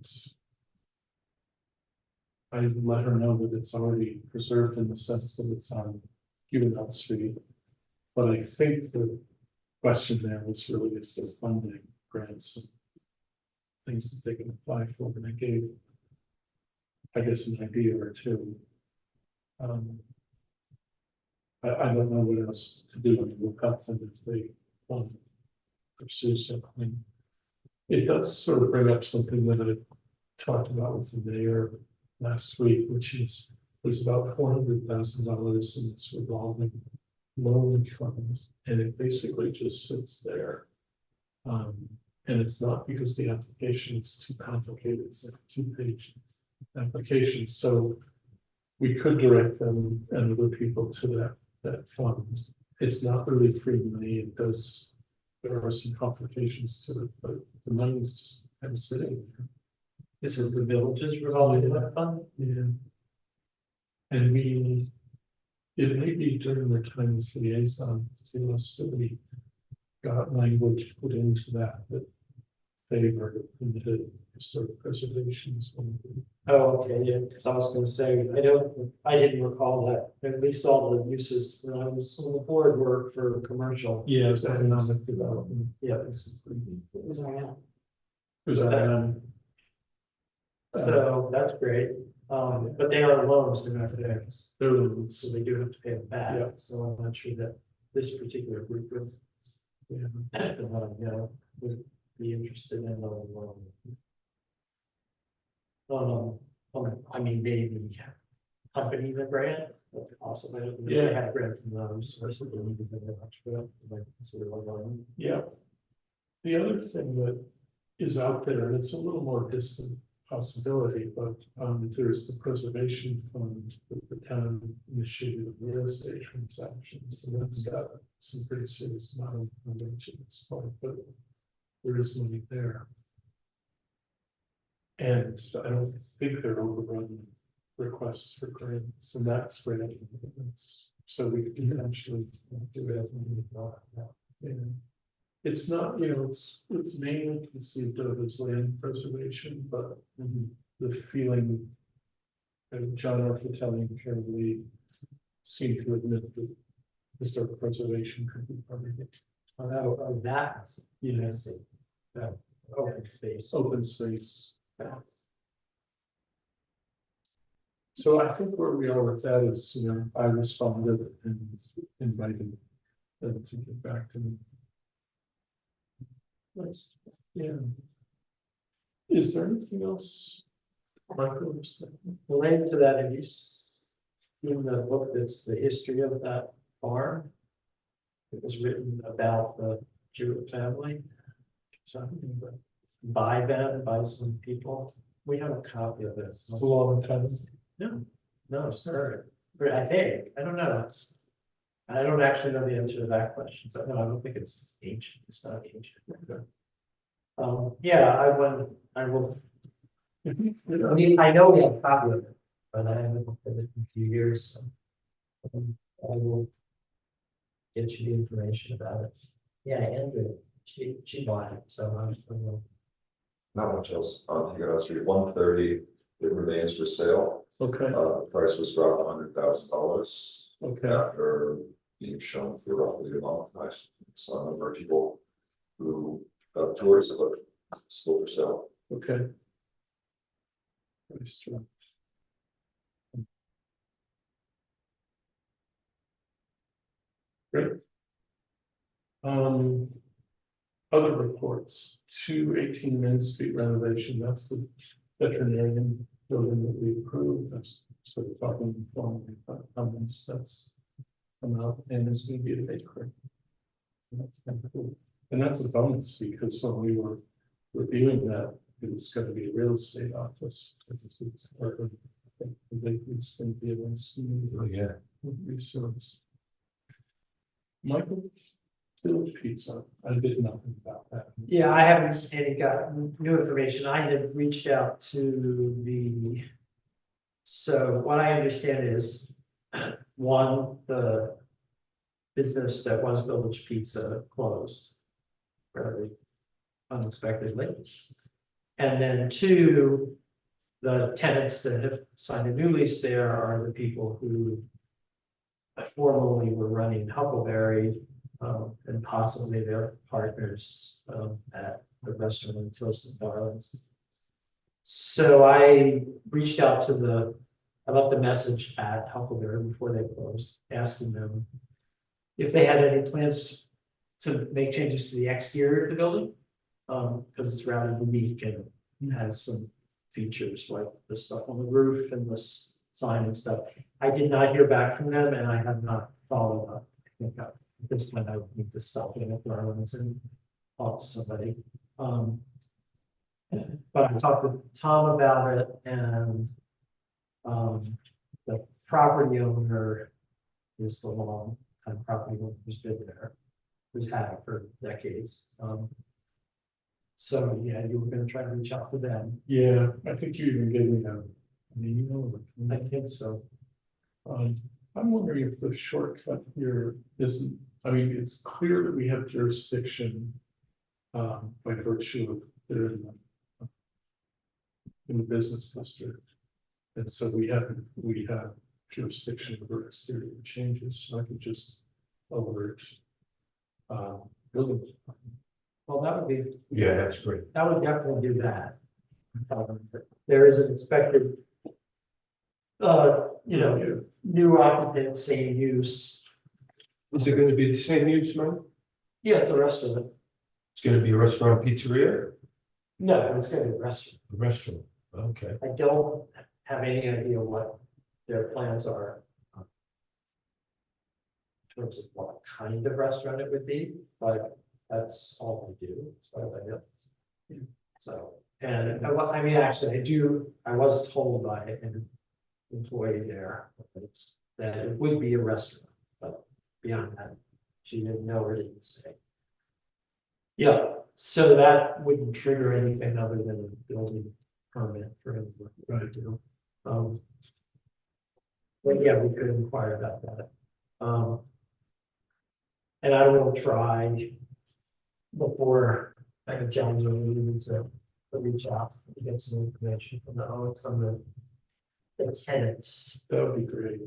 S2: I let her know that it's already preserved in the sense that it's on Huguenot Street. But I think the question there was really is the funding grants and things that they can apply for, and I gave, I guess, an idea or two. I don't know what else to do. I mean, we'll cut them if they want to pursue something. It does sort of bring up something that I talked about with the mayor last week, which is there's about $400,000 in this revolving loan fund, and it basically just sits there. And it's not because the application is too complicated, it's like 2-page application, so we could direct them and other people to that fund. It's not really free money, it does, there are some complications to it, but the money is just kind of sitting there.
S7: This is the villages revolving fund?
S2: Yeah. And it may be during the time as liaison to us that we got language put into that favor permitted historic preservations.
S7: Oh, okay, yeah, because I was gonna say, I didn't recall that, at least all the uses when I was on the board were for commercial.
S2: Yeah, it was economic development.
S7: Yeah.
S1: It was our own.
S2: It was economic.
S7: So that's great, but they are loans, they're not fixed,
S2: There
S7: so they do have to pay them back,
S2: Yeah.
S7: so I'm not sure that this particular group would. Would be interested in a loan. I mean, maybe company the grant, but also, I don't know if they had a grant from those, or something, they needed very much for that, like, consider a loan.
S2: Yeah. The other thing that is out there, and it's a little more distant possibility, but there's the preservation fund that the town initiated real estate transactions, and that's got some pretty serious amount of funding to this point, but there is money there. And I don't think they're overrun with requests for grants, and that's great. So we can actually do it. And it's not, it's mainly conceived of as land preservation, but the feeling that John Orfitelli and Karen Lee seem to admit that historic preservation could be part of it.
S7: Oh, that,
S2: Yes,
S7: open space.
S2: open space. So I think where we are with that is, I responded and invited them to get back to me. Nice, yeah. Is there anything else? Michael,
S7: Related to that, have you seen the book that's the history of that farm? It was written about the Jewett family. Something by them, by some people. We have a copy of this.
S2: it's a long time.
S7: No, it's current, but I think, I don't know. I don't actually know the answer to that question, so no, I don't think it's ancient, it's not ancient. Yeah, I will. I know we have a copy of it, but I haven't looked at it in a few years, so. I will. Get you the information about it. Yeah, Andrew, she bought it, so I'm just gonna.
S8: Not much else on Huguenot Street, 130, it remains for sale.
S2: Okay,
S8: The price was about $100,000
S2: okay,
S8: after being shown for roughly a month. I saw a number of people who tours of it still for sale.
S2: okay. Nice job. Great. Other reports, 218 Main Street renovation, that's the veterinarian building that we approved, that's sort of talking formally about comments, that's come out, and it's gonna be a bakery. And that's kind of cool, and that's a bonus, because when we were reviewing that, it's gonna be a real estate office. Because it's part of, I think, the Lakeview thing, the events.
S5: Yeah.
S2: Resource. Michael, still pizza, I did nothing about that.
S7: Yeah, I haven't any got new information. I had reached out to the. So what I understand is, one, the business that was Village Pizza closed fairly unexpectedly. And then two, the tenants that have signed a new lease there are the people who formerly were running Huckleberry, and possibly their partners, at the restaurant in Tilson Darlings. So I reached out to I left a message at Huckleberry before they closed, asking them if they had any plans to make changes to the exterior of the building. Because it's rather unique and has some features like the stuff on the roof and the sign and stuff. I did not hear back from them and I have not followed up. I think at this point I would need to stop in at Darlings and talk to somebody. But I talked to Tom about it and the property owner is the long time property owner who's been there, who's had it for decades. So yeah, you were gonna try to reach out to them.
S2: Yeah, I think you even gave me an email.
S7: I think so.
S2: I'm wondering if the shortcut here isn't, I mean, it's clear that we have jurisdiction. By virtue of they're in the business district. And so we have jurisdiction over exterior changes, so I could just alert. Building department.
S7: Well, that would be,
S5: Yeah, that's great.
S7: that would definitely do that. There is an expected. New occupant, same use.
S5: Is it gonna be the same use, man?
S7: Yeah, it's a restaurant.
S5: It's gonna be a restaurant pizzeria,
S7: No, it's gonna be a restaurant.
S5: a restaurant, okay.
S7: I don't have any idea what their plans are. In terms of what kind of restaurant it would be, but that's all they do, so I know. So, and I mean, actually, I was told by an employee there that it would be a restaurant, but beyond that, she didn't know or didn't say. Yeah, so that wouldn't trigger anything other than a building permit for him to do. But yeah, we could inquire about that. And I will try before I can challenge them to reach out to get some information from the tenants.
S2: That would be great.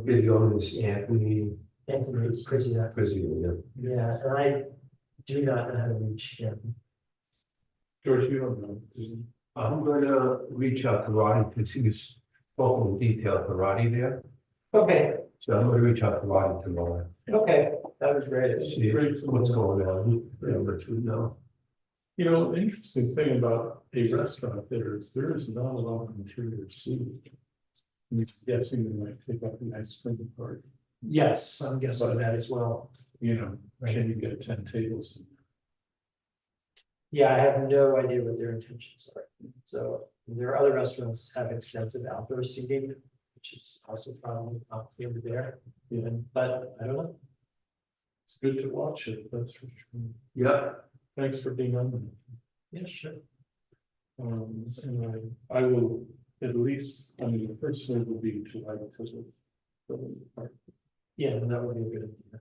S5: Be the owners, Anthony,
S7: Anthony Krzyzak.
S5: yeah.
S7: Yeah, and I do not know how to reach him.
S2: George, you don't know.
S5: I'm gonna reach out to Roddy because he was spoken in detail to Roddy there.
S7: Okay,
S5: So I'm gonna reach out to Roddy tomorrow.
S7: okay, that was great.
S5: See what's going on, let you know.
S2: You know, the interesting thing about a restaurant there is not a lot of interior seating. I'm guessing they might take up an ice cream part,
S7: Yes, I'm guessing that as well.
S2: you know, can you get 10 tables?
S7: Yeah, I have no idea what their intentions are. So there are other restaurants have extensive outdoor seating, which is also probably not over there. Even, but I don't know.
S2: It's good to watch it, that's for sure.
S5: Yeah.
S2: Thanks for being on.
S7: Yeah, sure.
S2: And I will at least, I mean, the first move would be to like to building department.
S7: Yeah, that would be a good idea.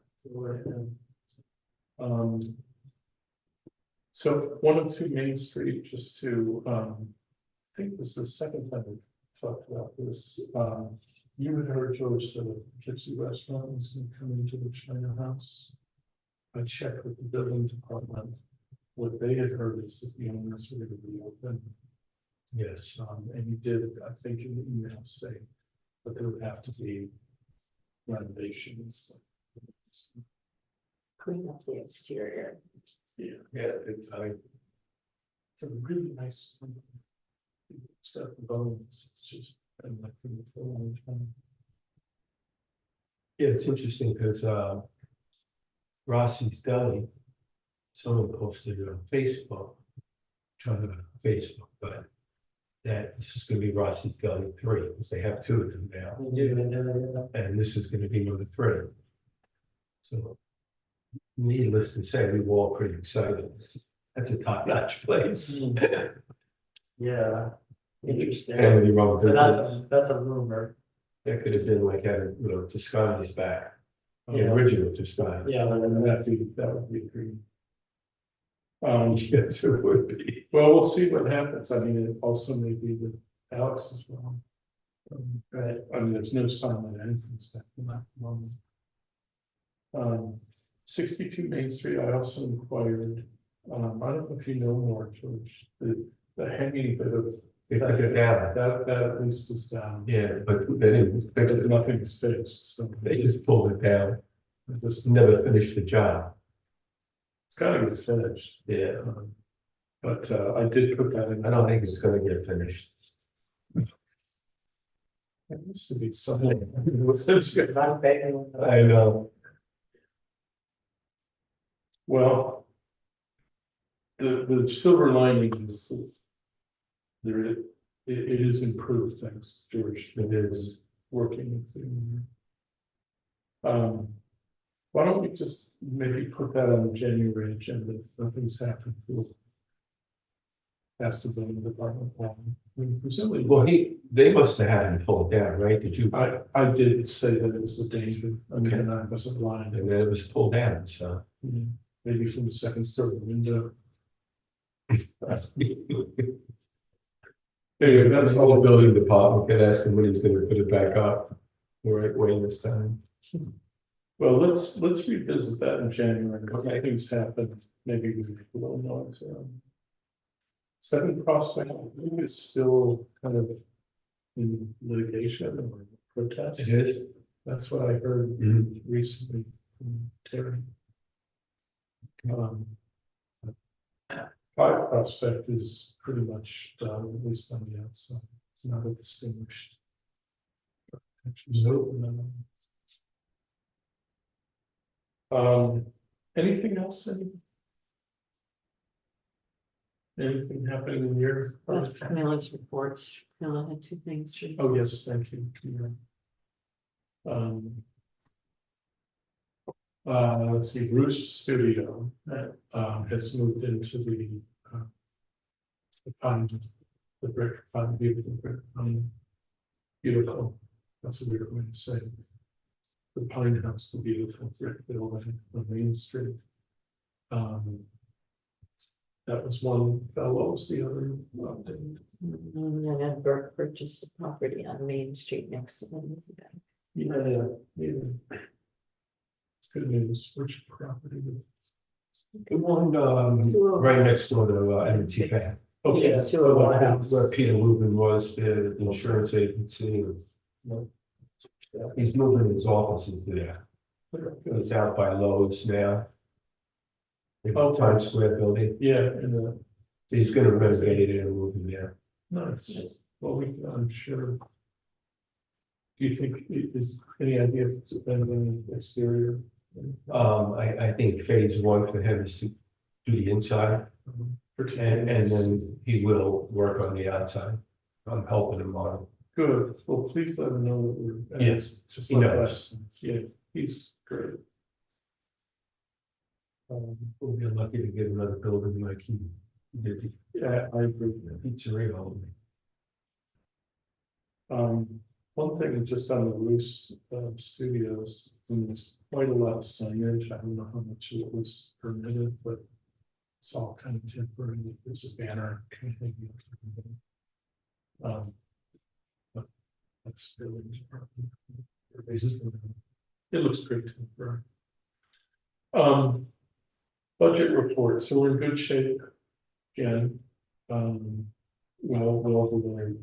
S2: So 102 Main Street, just to, I think this is the second time we've talked about this. You had heard, George, the Gypsy restaurant was going to come into the China House. I checked with the building department. What they had heard is that the owners were going to be open. Yes, and you did, I think, in the email say that there would have to be renovations.
S1: Clean up the exterior.
S2: Yeah.
S5: Yeah,
S2: It's a really nice. Stuff, the bones, it's just, been like for a long time.
S5: Yeah, it's interesting because Rossi's Deli, someone posted on Facebook on Facebook, but that this is gonna be Ross's Gully 3, because they have 2 of them now, and this is gonna be number 3. So needless to say, we were all pretty excited. That's a top-notch place.
S7: Yeah, interesting.
S5: Family run
S7: So
S5: business.
S7: that's a rumor.
S5: That could have been like having, Toscana's back, the
S7: Yeah.
S5: original Toscana.
S2: Yeah, that would be great.
S5: Yes, it would be.
S2: Well, we'll see what happens. I mean, it also may be with Alex as well.
S7: Right.
S2: I mean, there's no sign that anything's happening at the moment. 62 Main Street, I also inquired, I don't know if you know more, George, the hanging bit of.
S5: They took it down.
S2: That at least is down.
S5: Yeah, but they didn't fix
S2: But
S5: it.
S2: nothing's fixed, so.
S5: They just pulled it down,
S2: Just,
S5: never finished the job.
S2: it's gotta get finished.
S5: Yeah.
S2: But I did put that in.
S5: I don't think it's gonna get finished.
S2: It used to be something. It's good.
S7: Not begging.
S5: I know.
S2: Well. The silver lining is that. It is improved, thanks, George. It is working with you. Why don't we just maybe put that on the January agenda if nothing's happened? We'll ask the building department. I mean, presumably,
S5: Well, they must have had him pulled down, right? Did you?
S2: I did say that it was a danger. I mean, and I wasn't blind.
S5: And then it was pulled down, so.
S2: Maybe from the second story window. Anyway, that's
S5: all
S2: all.
S5: the building department could ask him when he's gonna put it back up. The right way this time.
S2: Well, let's revisit that in January. If things happen, maybe we make a little noise. 7 Prospect is still kind of in litigation or protest.
S5: It is.
S2: That's what I heard
S5: Mhm.
S2: recently from Terry. 5 Prospect is pretty much done, at least on the outside, not a distinguished. Anything else? Anything happening in your?
S1: Camille's reports, Camilla had 2 things.
S2: Oh, yes, thank you. Camilla. Let's see, Roost Studio has moved into the pine, the brick, pine, beautiful brick, beautiful, that's a weird way to say it. The Pine House, the beautiful brick building on Main Street. That was one fellow, was the other?
S1: And then Burke purchased a property on Main Street next to them.
S2: Yeah. It's good news, which property?
S5: The one, right next door to M&T Bank.
S2: Okay,
S1: Yes, 201 House.
S5: Where Peter Rubin was, the insurance agency. He's moving his offices there. It's out by Lowe's now. The
S2: Oh.
S5: Times Square building.
S2: Yeah, in the,
S5: He's gonna renovate it and move in there.
S2: no, it's just, well, I'm sure. Do you think is any idea if it's been in the exterior?
S5: I think phase 1 for him is to do the inside, and then he will work on the outside. I'm helping him on it.
S2: Good, well, please let him know that we're.
S5: Yes,
S2: Just
S5: he
S2: like
S5: knows.
S2: that, yeah, he's great.
S5: We'll be lucky to get another building like he did
S2: Yeah, I agree.
S5: the pizzeria.
S2: One thing just on the Roost Studios, there's quite a lot of signage. I don't know how much it was permitted, but it's all kind of temporary. There's a banner kind of thing. But that's really. It looks great temporary. Budget report, so we're in good shape. Again, well over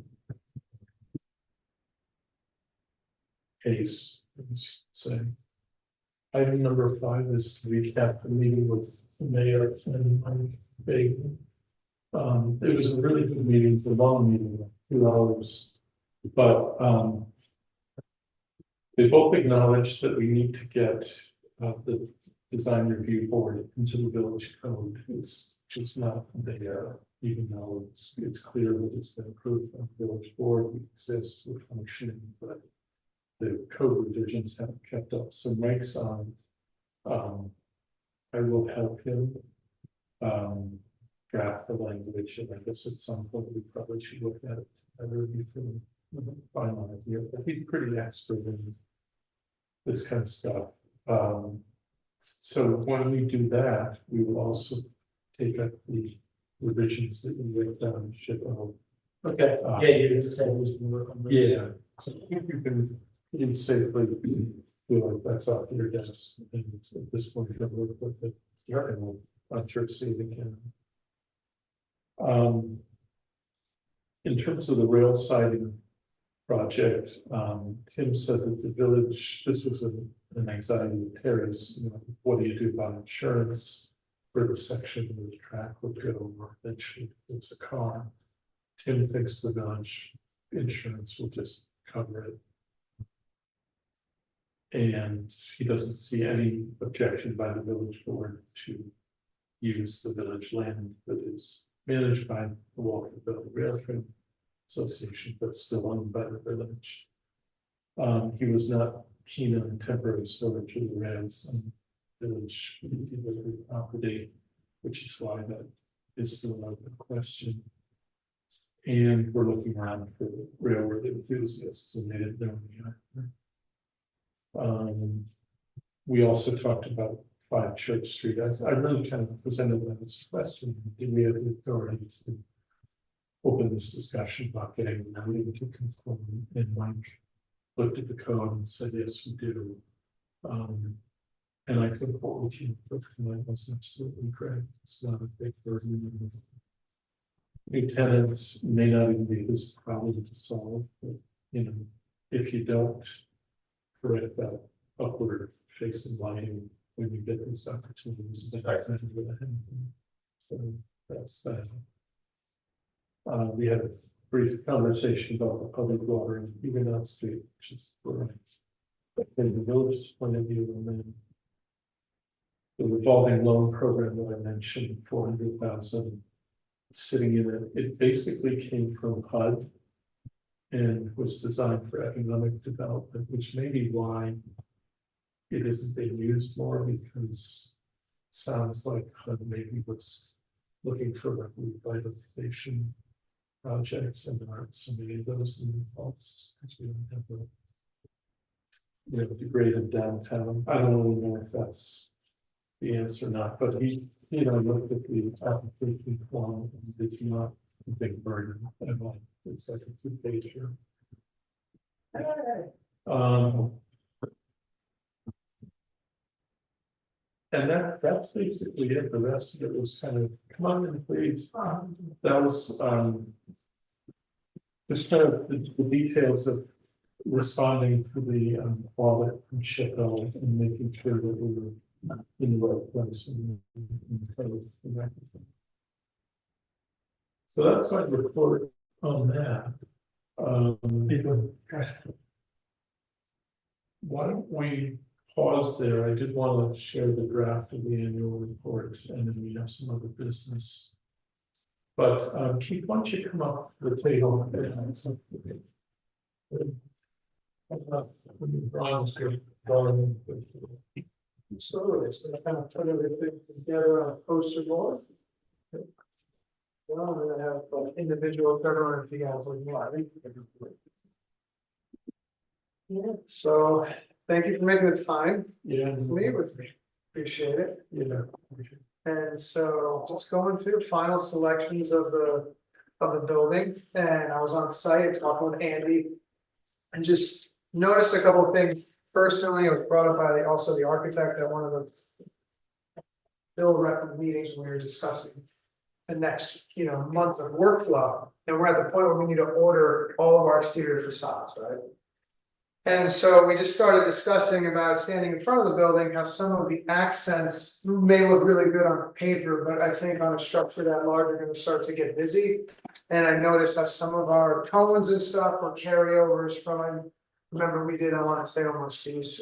S2: case, let's say. Item number 5 is to recap the meeting with the mayor and Mike Bailey. It was a really good meeting, a long meeting, 2 hours. But they both acknowledged that we need to get the design review board into the village code. It's just not there. even though it's clear that it's been approved on the village board, it exists, we're functioning, but the code revisions haven't kept up, so Mike's on. I will help him. Draft the language, and I guess at some point we probably should look at it. Either before final idea, but he's pretty expert in this kind of stuff. So when we do that, we will also take up the revisions that we wrote down.
S7: Okay, yeah, you didn't say who's gonna work on this.
S2: Yeah, so I think you can pretty safely feel like that's off your desk, and at this point, you can work with it. And I'm sure see it again. In terms of the rail siding project, Tim says that the village, this was an anxiety of Terry's, you know, what do you do about insurance for the section where the track would go, or eventually there's a car. Tim thinks the village insurance will just cover it. And he doesn't see any objection by the village board to use the village land that is managed by the Walkerville Railroad Association, but still owned by the village. He was not keen on temporary storage of the rails and village delivery property, which is why that is still an open question. And we're looking around for railroad enthusiasts, and they didn't know any either. We also talked about 5 Church Street. I really kind of presented that as a question. Do we have the authority to open this discussion about getting the meeting to conform? And Mike looked at the code and said, yes, we do. And I think what we came up with tonight was absolutely correct. It's not a big burden. New tenants may not even be this problem to solve, but you know, if you don't correct that upward facing lighting when you get these opportunities, that's never gonna happen. So that's that. We had a brief conversation about the public water in Huguenot Street, which is right. But in the village point of view, and then the revolving loan program that I mentioned, 400,000 sitting in it. It basically came from HUD and was designed for economic development, which may be why it isn't being used more, because it sounds like HUD maybe was looking for like revitalization projects, and there aren't so many of those in the falls because we don't have the, you know, degraded downtown. I don't really know if that's the answer or not, but he, you know, looked at the application form and it's not a big burden at all. It's like a 2-page here. And that's basically it. The rest of it was kind of, come on in, please. That was just kind of the details of responding to the audit from SHPO and making sure that we were in the right place and the right. So that's my report on that. Why don't we pause there? I did want to share the draft of the annual report, and then we have some other business. But Keith, why don't you come up to the table?
S7: So it's kind of put everything together on a poster board. Well, I'm gonna have individual cover if you guys would like. Yeah, so thank you for making the time
S2: Yeah.
S7: to meet with me. Appreciate it.
S2: Yeah.
S7: And so just going through final selections of the building, and I was on site talking with Andy. And just noticed a couple of things. Personally, it was brought up by also the architect at one of the bill rep meetings when we were discussing the next, month of workflow. And we're at the point where we need to order all of our exterior facades, right? And so we just started discussing about standing in front of the building, how some of the accents may look really good on paper, but I think on a structure that large, are gonna start to get busy. And I noticed that some of our tones and stuff were carryovers from, remember we did, I wanna say almost these,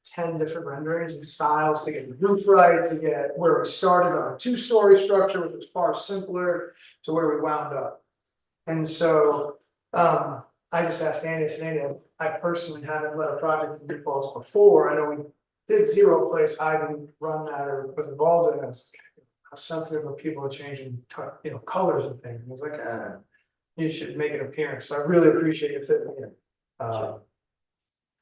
S9: 10 different renderings and styles to get the roof right, to get where we started on a 2-story structure, which was far simpler, to where we wound up. And so, I just asked Andy, I said, Andy, I personally haven't led a project in New Falls before. I know we did Zero Place, I didn't run that or was involved in it. How sensitive are people to changing, colors and things. I was like, you should make an appearance. So I really appreciate you fitting in.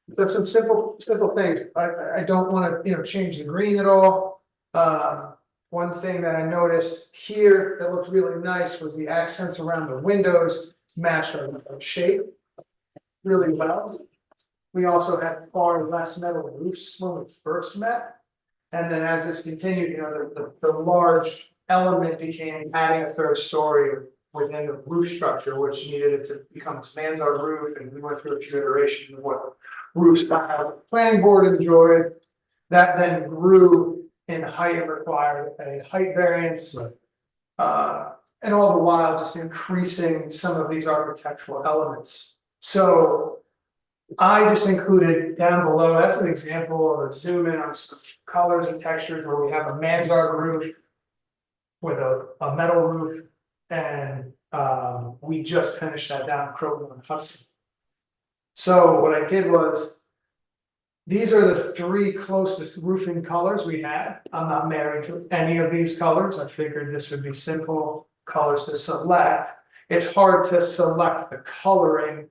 S9: There's some simple things. I don't want to, change the green at all. One thing that I noticed here that looked really nice was the accents around the windows matched our shape really well. We also had far less metal roofs when we first met. And then as this continued, the large element became adding a 3rd story within the roof structure, which needed it to become a mansard roof. And we went through a few iterations of what roof style the planning board enjoyed. That then grew in height and required a height variance. And all the while just increasing some of these architectural elements. So I just included down below, that's an example of a zoom in on some colors and textures where we have a mansard roof with a metal roof, and we just finished that down in Croton and Hudson. So what I did was, these are the 3 closest roofing colors we had. I'm not married to any of these colors. I figured this would be simple colors to select. It's hard to select the coloring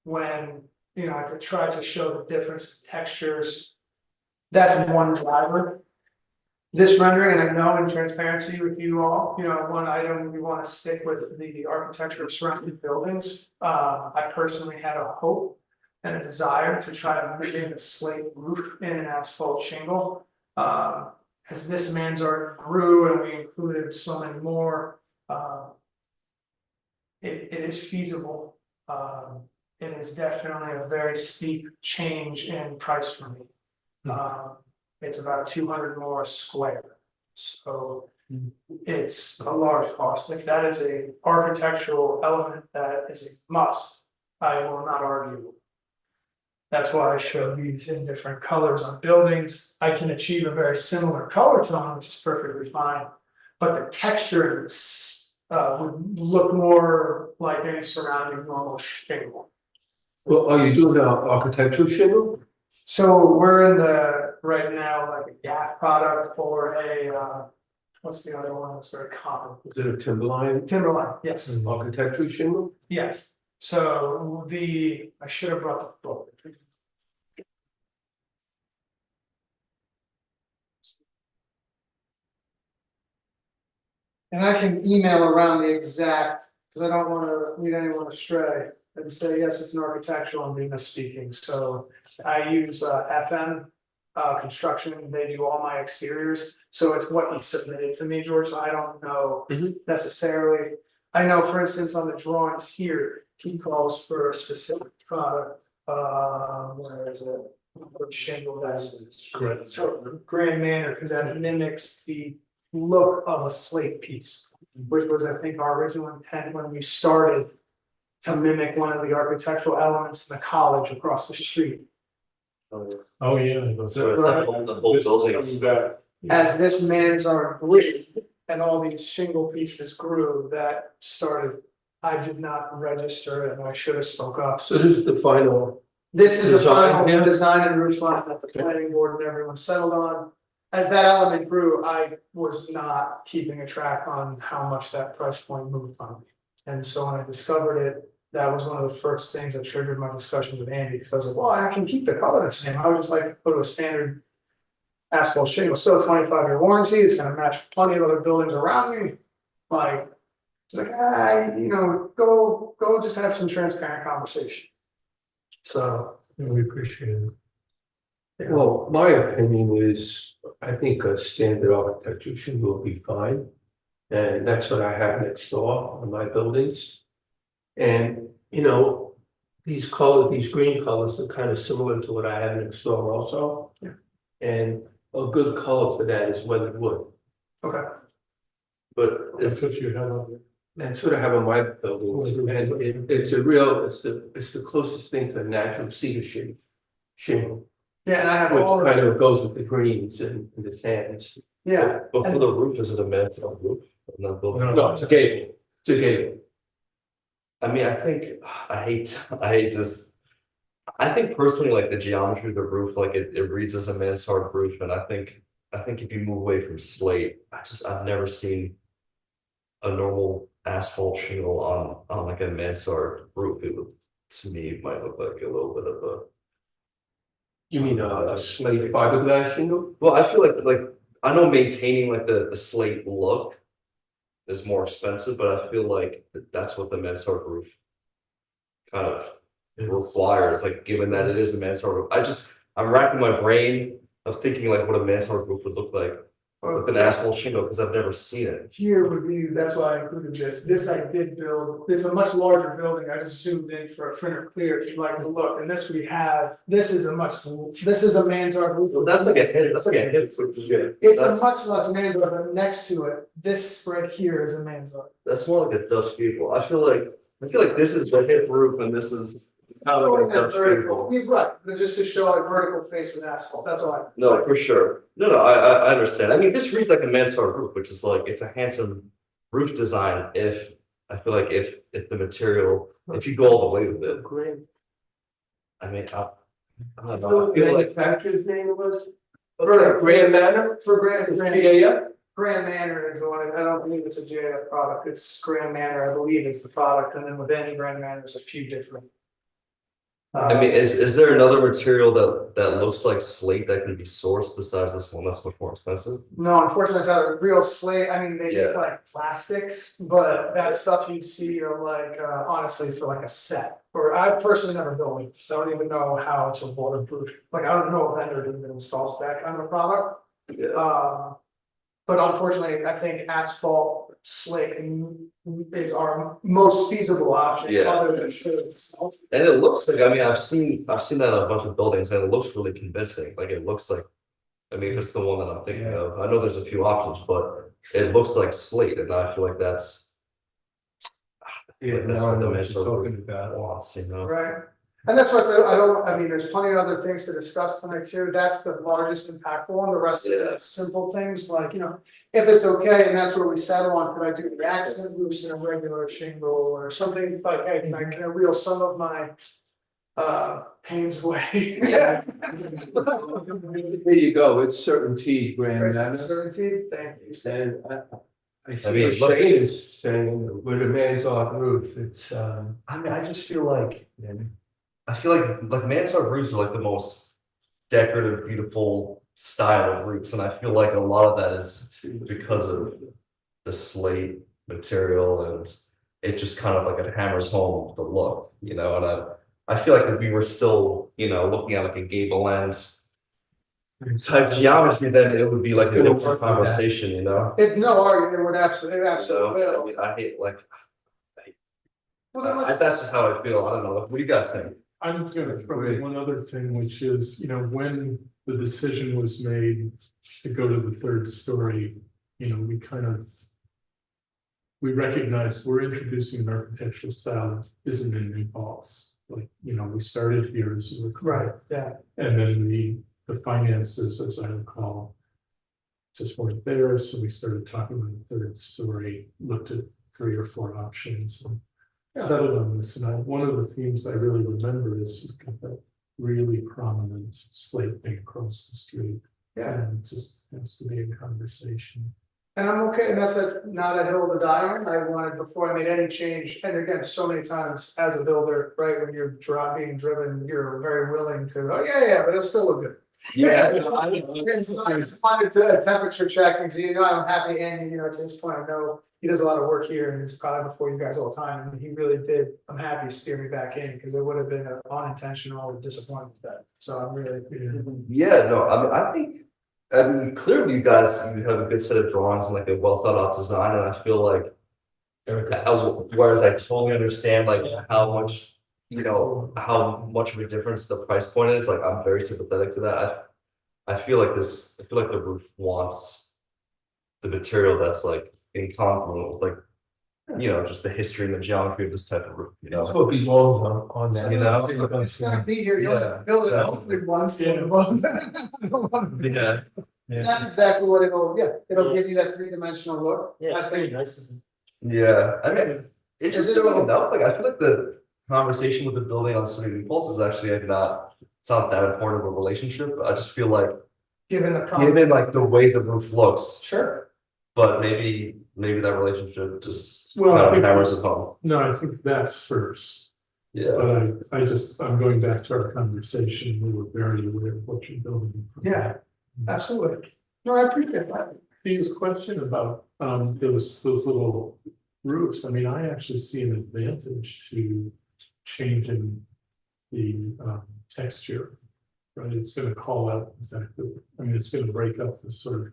S9: when I could try to show the difference in textures. That's one driver. This rendering, and I know in transparency with you all, one item we want to stick with the architecture of surrounding buildings. I personally had a hope and a desire to try to mimic a slate roof in an asphalt shingle. As this mansard grew and we included so many more, it is feasible. It is definitely a very steep change in price for me. It's about 200 more square, so it's a large cost. If that is a architectural element that is a must, I will not argue. That's why I show these in different colors on buildings. I can achieve a very similar color tone, which is perfectly fine, but the texture would look more like any surrounding normal shingle.
S5: Well, are you doing the architectural shingle?
S9: So we're in the, right now, like a gap product or a, what's the other one that's very common?
S5: Is it a timberline?
S9: Timberline, yes,
S5: Architectural shingle?
S9: yes. So I should have brought the book. And I can email around the exact, because I don't want to lead anyone astray and say, yes, it's an architectural and be misspeaking. So I use FM construction, they do all my exteriors. So it's what he submitted to me, George, so I don't know necessarily. I know, for instance, on the drawings here, he calls for a specific product, where is it? Shingle, that's
S2: Correct.
S9: so Grand Manor, because that mimics the look of a slate piece, which was, I think, our original intent when we started to mimic one of the architectural elements in the college across the street.
S2: Oh, yeah. those
S3: So
S2: are-
S3: the whole
S2: this
S3: building
S2: comes
S3: is.
S2: back.
S9: As this mansard grew and all these shingle pieces grew, that started, I did not register it and I should have spoke up.
S5: So this is the final,
S9: This is the
S5: Design,
S9: final
S5: yeah.
S9: design and roof line that the planning board and everyone settled on. As that element grew, I was not keeping a track on how much that price point moved on me. And so when I discovered it, that was one of the first things that triggered my discussion with Andy, because I was like, well, I can keep the color the same. I would just like to go to a standard asphalt shingle, still 25-year warranty, it's gonna match plenty of other buildings around me. Like, it's like, go just have some transparent conversation. So.
S2: Yeah, we appreciate it.
S9: Yeah.
S5: well, my opinion is, I think a standard architectural shingle will be fine. And that's what I have next door on my buildings. And, these green colors are kind of similar to what I have next door also.
S9: Yeah.
S5: And a good color for that is weathered wood.
S9: Okay.
S5: But
S2: That's what you have on there.
S5: that's what I have on my buildings, and it's the closest thing to a natural cedar shingle.
S9: Yeah, and I have
S5: which
S9: all,
S5: kind of goes with the greens and the tans.
S9: yeah,
S3: But for the roof, is it a mantle roof? I'm not building.
S5: No, it's a gable, it's a gable.
S3: I mean, I hate this. I think personally, like the geometry of the roof, like it reads as a mansard roof, and I think if you move away from slate, I've never seen a normal asphalt shingle on like a mansard roof. It would, to me, it might look like a little bit of a.
S5: You mean a slate fiberglass shingle?
S3: Well, I feel like I know maintaining like the slate look is more expensive, but I feel like that's what the mansard roof kind of requires, like given that it is a mansard roof. I'm racking my brain of thinking like what a mansard roof would look like with an asphalt shingle, because I've never seen it.
S9: here would be, that's why I included this. This I did build, it's a much larger building. I just zoomed in for a printer clear if you'd like to look. And this we have, this is a mansard roof.
S3: Well, that's like a hit, that's like a hit.
S9: It's a much less mansard, but next to it, this right here is a mansard.
S3: That's more like a Dutch gable. I feel like this is the hip roof and this is kind of like a Dutch gable.
S9: Right, but just to show like vertical face with asphalt, that's all I.
S3: No, for sure. No, I understand. I mean, this reads like a mansard roof, which is like, it's a handsome roof design if, I feel like if the material, if you go all the way with it.
S5: Great.
S3: I mean, I don't
S5: So
S3: know, I
S5: the
S3: feel like,
S5: manufacturer's name was? Grand Manor?
S9: For Grand,
S5: Yeah.
S9: Grand Manor is the one, I don't believe it's a JF product, it's Grand Manor, I believe is the product, and then within Grand Manor, there's a few different.
S3: I mean, is there another material that looks like slate that can be sourced besides this one that's much more expensive?
S9: No, unfortunately, it's not a real slate, I mean, they
S3: Yeah.
S9: make like plastics, but that stuff you'd see are like, honestly, for like a set. Or I personally never built it, so I don't even know how to waterproof, like, I don't know if vendor even installs that kind of a product.
S3: Yeah.
S9: But unfortunately, I think asphalt slate is our most feasible option,
S3: Yeah.
S9: other than slate itself.
S3: And it looks like, I mean, I've seen that in a bunch of buildings and it looks really convincing, like it looks like. I mean, if it's the one that I'm thinking of, I know there's a few options, but it looks like slate and I feel like that's. That's what the mansard roof wants, you know?
S9: Right, and that's what I mean, there's plenty of other things to discuss tonight too, that's the largest impactful one, the rest of it is simple things like, if it's okay, and that's where we settle on, could I do the accent roofs in a regular shingle or something like, hey, can I reel some of my pains away?
S5: There you go, it's certainty, Grand Manor.
S9: Certainty, thank you.
S5: And I see
S3: mean,
S5: what
S3: look-
S5: Shane is saying, with a mansard roof, it's,
S3: I mean, I just feel like, like mansard roofs are like the most decorative, beautiful style of roofs, and I feel like a lot of that is because of the slate material, and it just kind of like it hammers home the look, and I feel like if we were still, looking at like a gable end type geometry, then it would be like a different conversation,
S9: It, no argument, it would absolutely
S3: So,
S9: will.
S3: I mean, I hate like,
S9: Well, then let's-
S3: that's just how I feel. I don't know. What do you guys think?
S2: I'm gonna throw in one other thing, which is, when the decision was made to go to the third story, we kind of. We recognize we're introducing an architectural style that isn't in New Paltz, like, we started here as a.
S9: Right, yeah,
S2: And then the finances, as I recall. Just weren't there, so we started talking about the third story, looked at 3 or 4 options and. Settled on this, and one of the themes I really remember is you've got that really prominent slate thing across the street.
S9: yeah.
S2: And it just has to be a conversation.
S9: And I'm okay, and that's not a hill to die on, I wanted, before I made any change, and again, so many being as a builder, right, when you're being driven, you're very willing to, oh, yeah, but it'll still look good.
S3: Yeah,
S9: I just wanted to temperature checking, so I'm happy, Andy, to this point, I know he does a lot of work here, and he's probably before you guys all the time, and he really did, I'm happy to steer me back in, because it would have been an unintentional disappointment that, so I'm really.
S3: Yeah, no, I mean, clearly you guys, you have a good set of drawings and like a well thought out design, and I feel like. Whereas I totally understand like how much, how much of a difference the price point is, like I'm very sympathetic to that. I feel like the roof wants the material that's like incongruent with like you know, just the history and the geometry of this type of roof, you know?
S5: That's what belongs on that.
S3: You know?
S9: It's gonna be here, you'll
S3: Yeah,
S9: build it
S3: so-
S9: hopefully once.
S2: Yeah.
S9: I don't wanna-
S3: Yeah.
S9: That's exactly what it'll give you that three-dimensional look.
S7: Yeah,
S9: I
S7: it's pretty
S9: think,
S7: nice. Isn't
S3: Yeah, I mean,
S9: Is
S3: interesting
S9: it-
S3: enough, like, I feel like the conversation with the building on Swinging Pulse is actually like not, it's not that important of a relationship, I just feel like,
S9: given the problem.
S3: given like the way the roof looks,
S9: Sure.
S3: but maybe that relationship just
S2: Well, I
S3: kind of
S2: think-
S3: hammers it home.
S2: No, I think that's first,
S3: Yeah,
S2: but I'm going back to our conversation, we were very aware of what you're building.
S9: Yeah. Absolutely. No, I appreciate that.
S2: Steve's question about those little roofs, I mean, I actually see an advantage to changing the texture. Right, it's gonna call out the fact that, I mean, it's gonna break up the sort of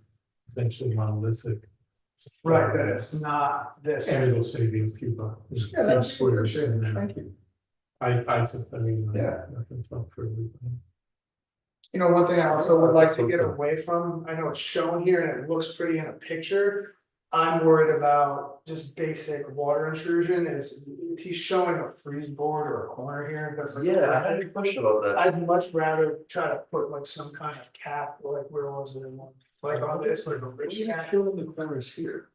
S2: eventually monolithic.
S9: Right, that it's not this.
S2: And it'll save you a few bucks.
S9: Yeah,
S2: few
S9: that's
S2: squares in there.
S9: Thank you.
S2: I think, I mean,
S9: Yeah.
S2: I can talk for everybody.
S9: You know, one thing I also would like to get away from, I know it's shown here and it looks pretty in a picture. I'm worried about just basic water intrusion is, he's showing a freeze board or a corner here, that's like.
S3: yeah, I had a question about that.
S9: I'd much rather try to put like some kind of cap, like where was it in one, like on this, like a rich cap.
S5: Showing the corners here.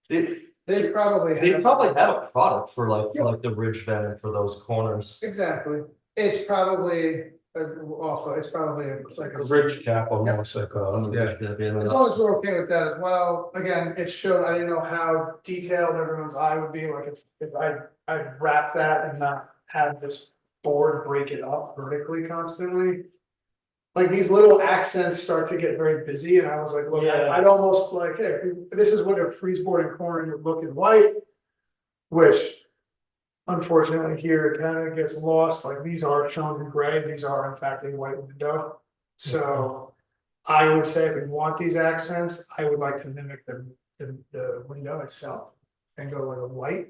S9: They probably
S3: They
S9: have.
S3: probably have a product for like the ridge vent for those corners.
S9: Exactly, it's probably it's probably like
S5: A ridge cap almost like
S3: On the
S5: yeah.
S3: ridge vent,
S9: As long as we're okay with that as well, again, it showed, I didn't know how detailed everyone's eye would be, like if I'd wrap that and not have this board break it up vertically constantly. Like these little accents start to get very busy and I was like, look,
S7: Yeah.
S9: I'd almost like, hey, this is what a freeze board and corner would look in white. Which unfortunately here it kind of gets lost, like these are shown in gray, these are in fact a white window. So I would say if we want these accents, I would like to mimic the window itself and go with a white.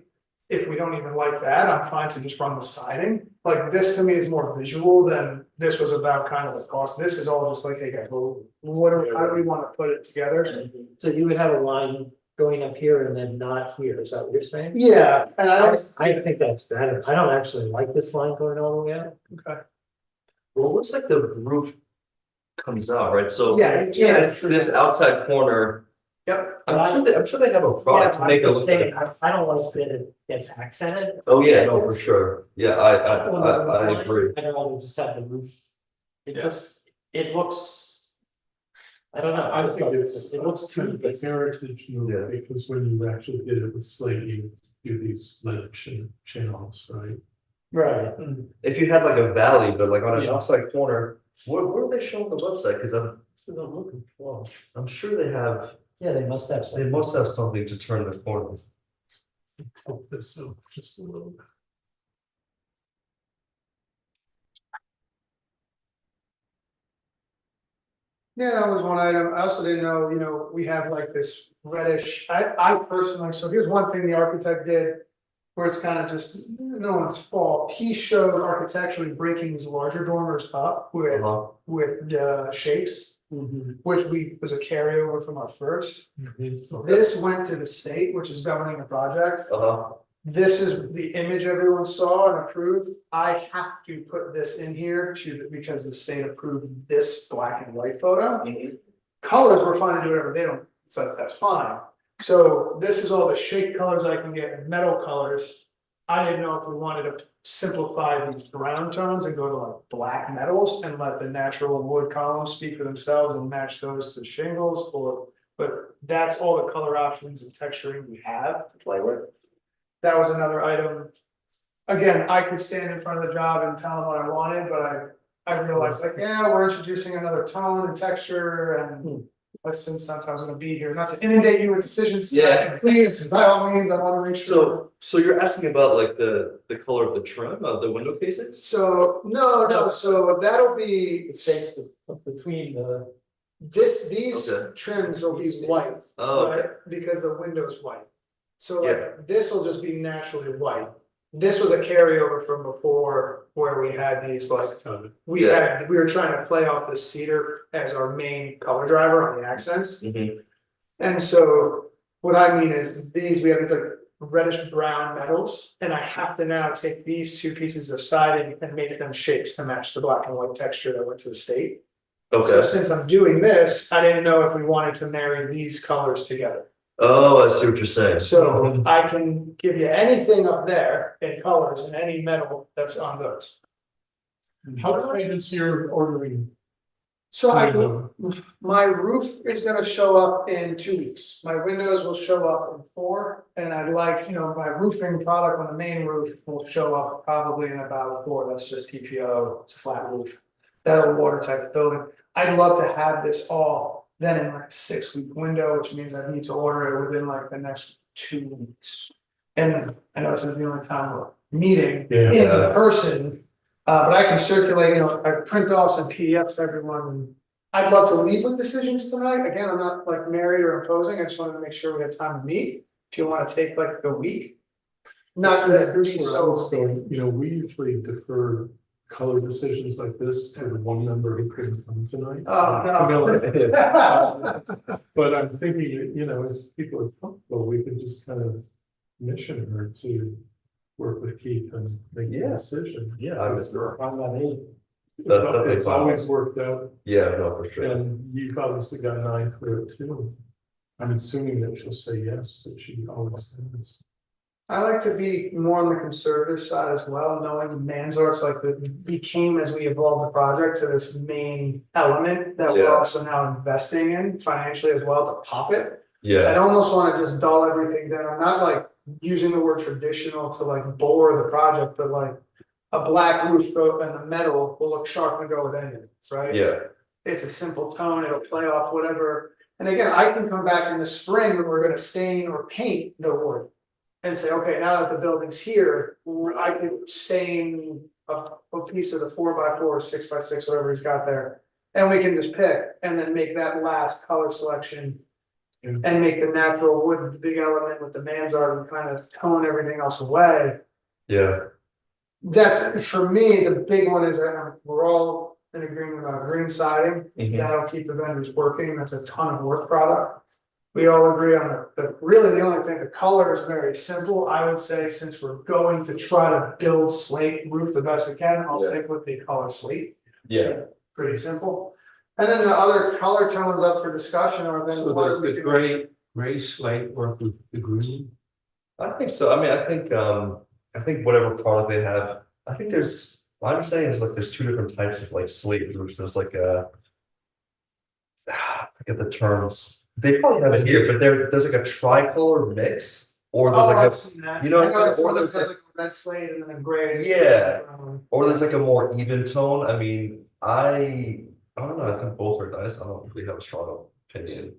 S9: If we don't even like that, I'm fine to just run the siding. Like this to me is more visual than this was about kind of the cost. This is all just like, hey guys, well, how do we want to put it together?
S7: So you would have a line going up here and then not here, is that what you're saying?
S9: Yeah, and I don't.
S7: I think that's better. I don't actually like this line going all the way up.
S9: Okay.
S3: Well, it looks like the roof comes out, right? So
S9: Yeah,
S3: this outside corner,
S9: Yep,
S3: I'm sure they have a product to
S7: Yeah,
S3: make it
S7: I'm
S3: look.
S7: just saying, I don't like that it gets accented.
S3: Oh, yeah, no, for sure. Yeah, I
S7: I
S3: agree.
S7: I'd rather just have the roof. It
S2: Yeah.
S7: just, it looks. I don't know.
S2: I think it's.
S7: It looks
S2: kind
S7: too
S2: of a
S7: basic.
S3: Yeah.
S2: heritage move, because when you actually did it with slate, you do these ledge channels, right?
S7: Right.
S3: If you had like a valley, but like on an
S2: Yeah.
S3: outside corner, what do they show on the website? Cause
S7: So they're looking for.
S3: I'm sure they have,
S7: Yeah, they must have.
S3: they must have something to turn the corner.
S2: Hope this up just a little.
S9: yeah, that was one item. I also didn't know, you know, we have like this reddish, I personally, so here's one thing the architect did. Where it's kind of just, no one's fault. He showed architecturally breaking these larger dormers up
S3: Uh-huh.
S9: with the shapes. Which was a carryover from our first.
S2: Mm-hmm.
S9: This went to the state, which is governing the project.
S3: Uh-huh.
S9: This is the image everyone saw and approved. I have to put this in here because the state approved this black and white photo. Colors, we're fine to do whatever they don't, so that's fine. So this is all the shake colors I can get in metal colors. I didn't know if we wanted to simplify these brown tones and go to like black metals and let the natural wood columns speak for themselves and match those to shingles but that's all the color options and texturing we have to play with. That was another item. Again, I could stand in front of the job and tell them what I wanted, but I realized like, yeah, we're introducing another tone and texture and. But since I was gonna be here, not to inundate you with decisions.
S3: Yeah.
S9: Please, by all means, I wanna make sure.
S3: So you're asking about like the color of the trim of the window facings?
S9: So, no, so that'll be,
S7: It says between the.
S9: these
S3: Okay.
S9: trims will be white,
S3: Oh, okay.
S9: right? Because the window's white. So
S3: Yeah.
S9: like, this will just be naturally white. This was a carryover from before where we had these like, we were trying to play off the cedar as our main color driver on the accents.
S3: Mhm.
S9: And so what I mean is we have these like reddish brown metals, and I have to now take these two pieces of siding and make them shapes to match the black and white texture that went to the state. So
S3: Okay,
S9: since I'm doing this, I didn't know if we wanted to marry these colors together.
S3: oh, I see what you're saying.
S9: So I can give you anything up there in colors and any metal that's on those.
S2: How tight is your ordering?
S9: So my roof is gonna show up in 2 weeks. My windows will show up in 4, and I'd like, my roofing product on the main roof will show up probably in about 4. That's just TPO, it's a flat roof. That'll watertight the building. I'd love to have this all then in like a 6-week window, which means I need to order it within like the next 2 weeks. And I know this is the only time we're meeting
S2: Yeah.
S9: in person. But I can circulate, I print off some PDFs to everyone, and I'd love to leave with decisions tonight. Again, I'm not like married or imposing, I just wanted to make sure we had time to meet. If you wanna take like the week. Not to be
S2: Here's where I was
S9: so,
S2: going, we usually defer color decisions like this to the one member who couldn't come tonight.
S9: oh, no.
S2: But I'm thinking, as people are comfortable, we could just kind of mission her to work with Keith and make a
S3: Yeah.
S2: decision.
S3: Yeah, I just,
S7: I'm not in.
S2: It's always worked out,
S3: yeah, no, for sure.
S2: and you've obviously got an eye for it too. I'm assuming that she'll say yes, but she always says.
S9: I like to be more on the conservative side as well, knowing Manzart's became as we evolved the project to this main element that we're
S3: Yeah.
S9: also now investing in financially as well to pop it.
S3: Yeah,
S9: I'd almost wanna just dull everything down, not like using the word traditional to like bore the project, but like. A black roof and the metal will look sharp and go with anything, right?
S3: yeah,
S9: It's a simple tone, it'll play off whatever. And again, I can come back in the spring when we're gonna stain or paint the wood. And say, okay, now that the building's here, I could stain a piece of the 4x4 or 6x6, whatever he's got there. And we can just pick and then make that last color selection.
S2: Yeah.
S9: And make the natural wood the big element with the Manzart and kind of tone everything else away.
S3: yeah,
S9: That's, for me, the big one is that we're all in agreement about green siding.
S3: Mhm.
S9: That'll keep the vendors working, that's a ton of work product. We all agree on really the only thing, the color is very simple, I would say, since we're going to try to build slate roof the best we can, I'll
S3: Yeah.
S9: stick with the color slate.
S3: yeah.
S9: Pretty simple. And then the other color tones up for discussion are then.
S5: So
S9: what
S5: does
S9: do we
S5: the
S9: do?
S5: gray slate work with the green?
S3: I think so. I mean, I think whatever product they have, I think my understanding is like there's 2 different types of like slate roofs. There's like I forget the terms. They probably have it here, but there's like a tricolor mix, or there's
S9: Oh,
S3: like
S9: I've seen that.
S3: you know,
S9: I know it's
S3: or
S9: one that
S3: there's
S9: says like red slate and then gray.
S3: Yeah. or there's like a more even tone. I mean, I don't know. I think both are nice. I don't really have a strong opinion.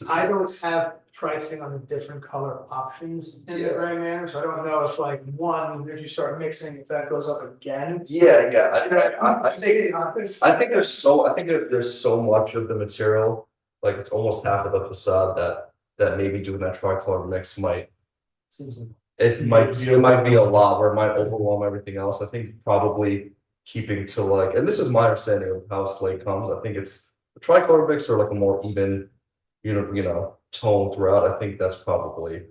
S9: I don't have pricing on the different color options in the
S3: Yeah.
S9: gray manner, so I don't know if like one, if you start mixing, if that goes up again.
S3: Yeah, yeah. I think there's so much of the material, like it's almost half of the facade that maybe doing that tricolor mix might.
S7: Seems like
S3: It might be a lot where it might overwhelm everything else. I think probably keeping to like, and this is my understanding of how slate comes. I think it's the tricolor mix or like a more even, tone throughout. I think that's probably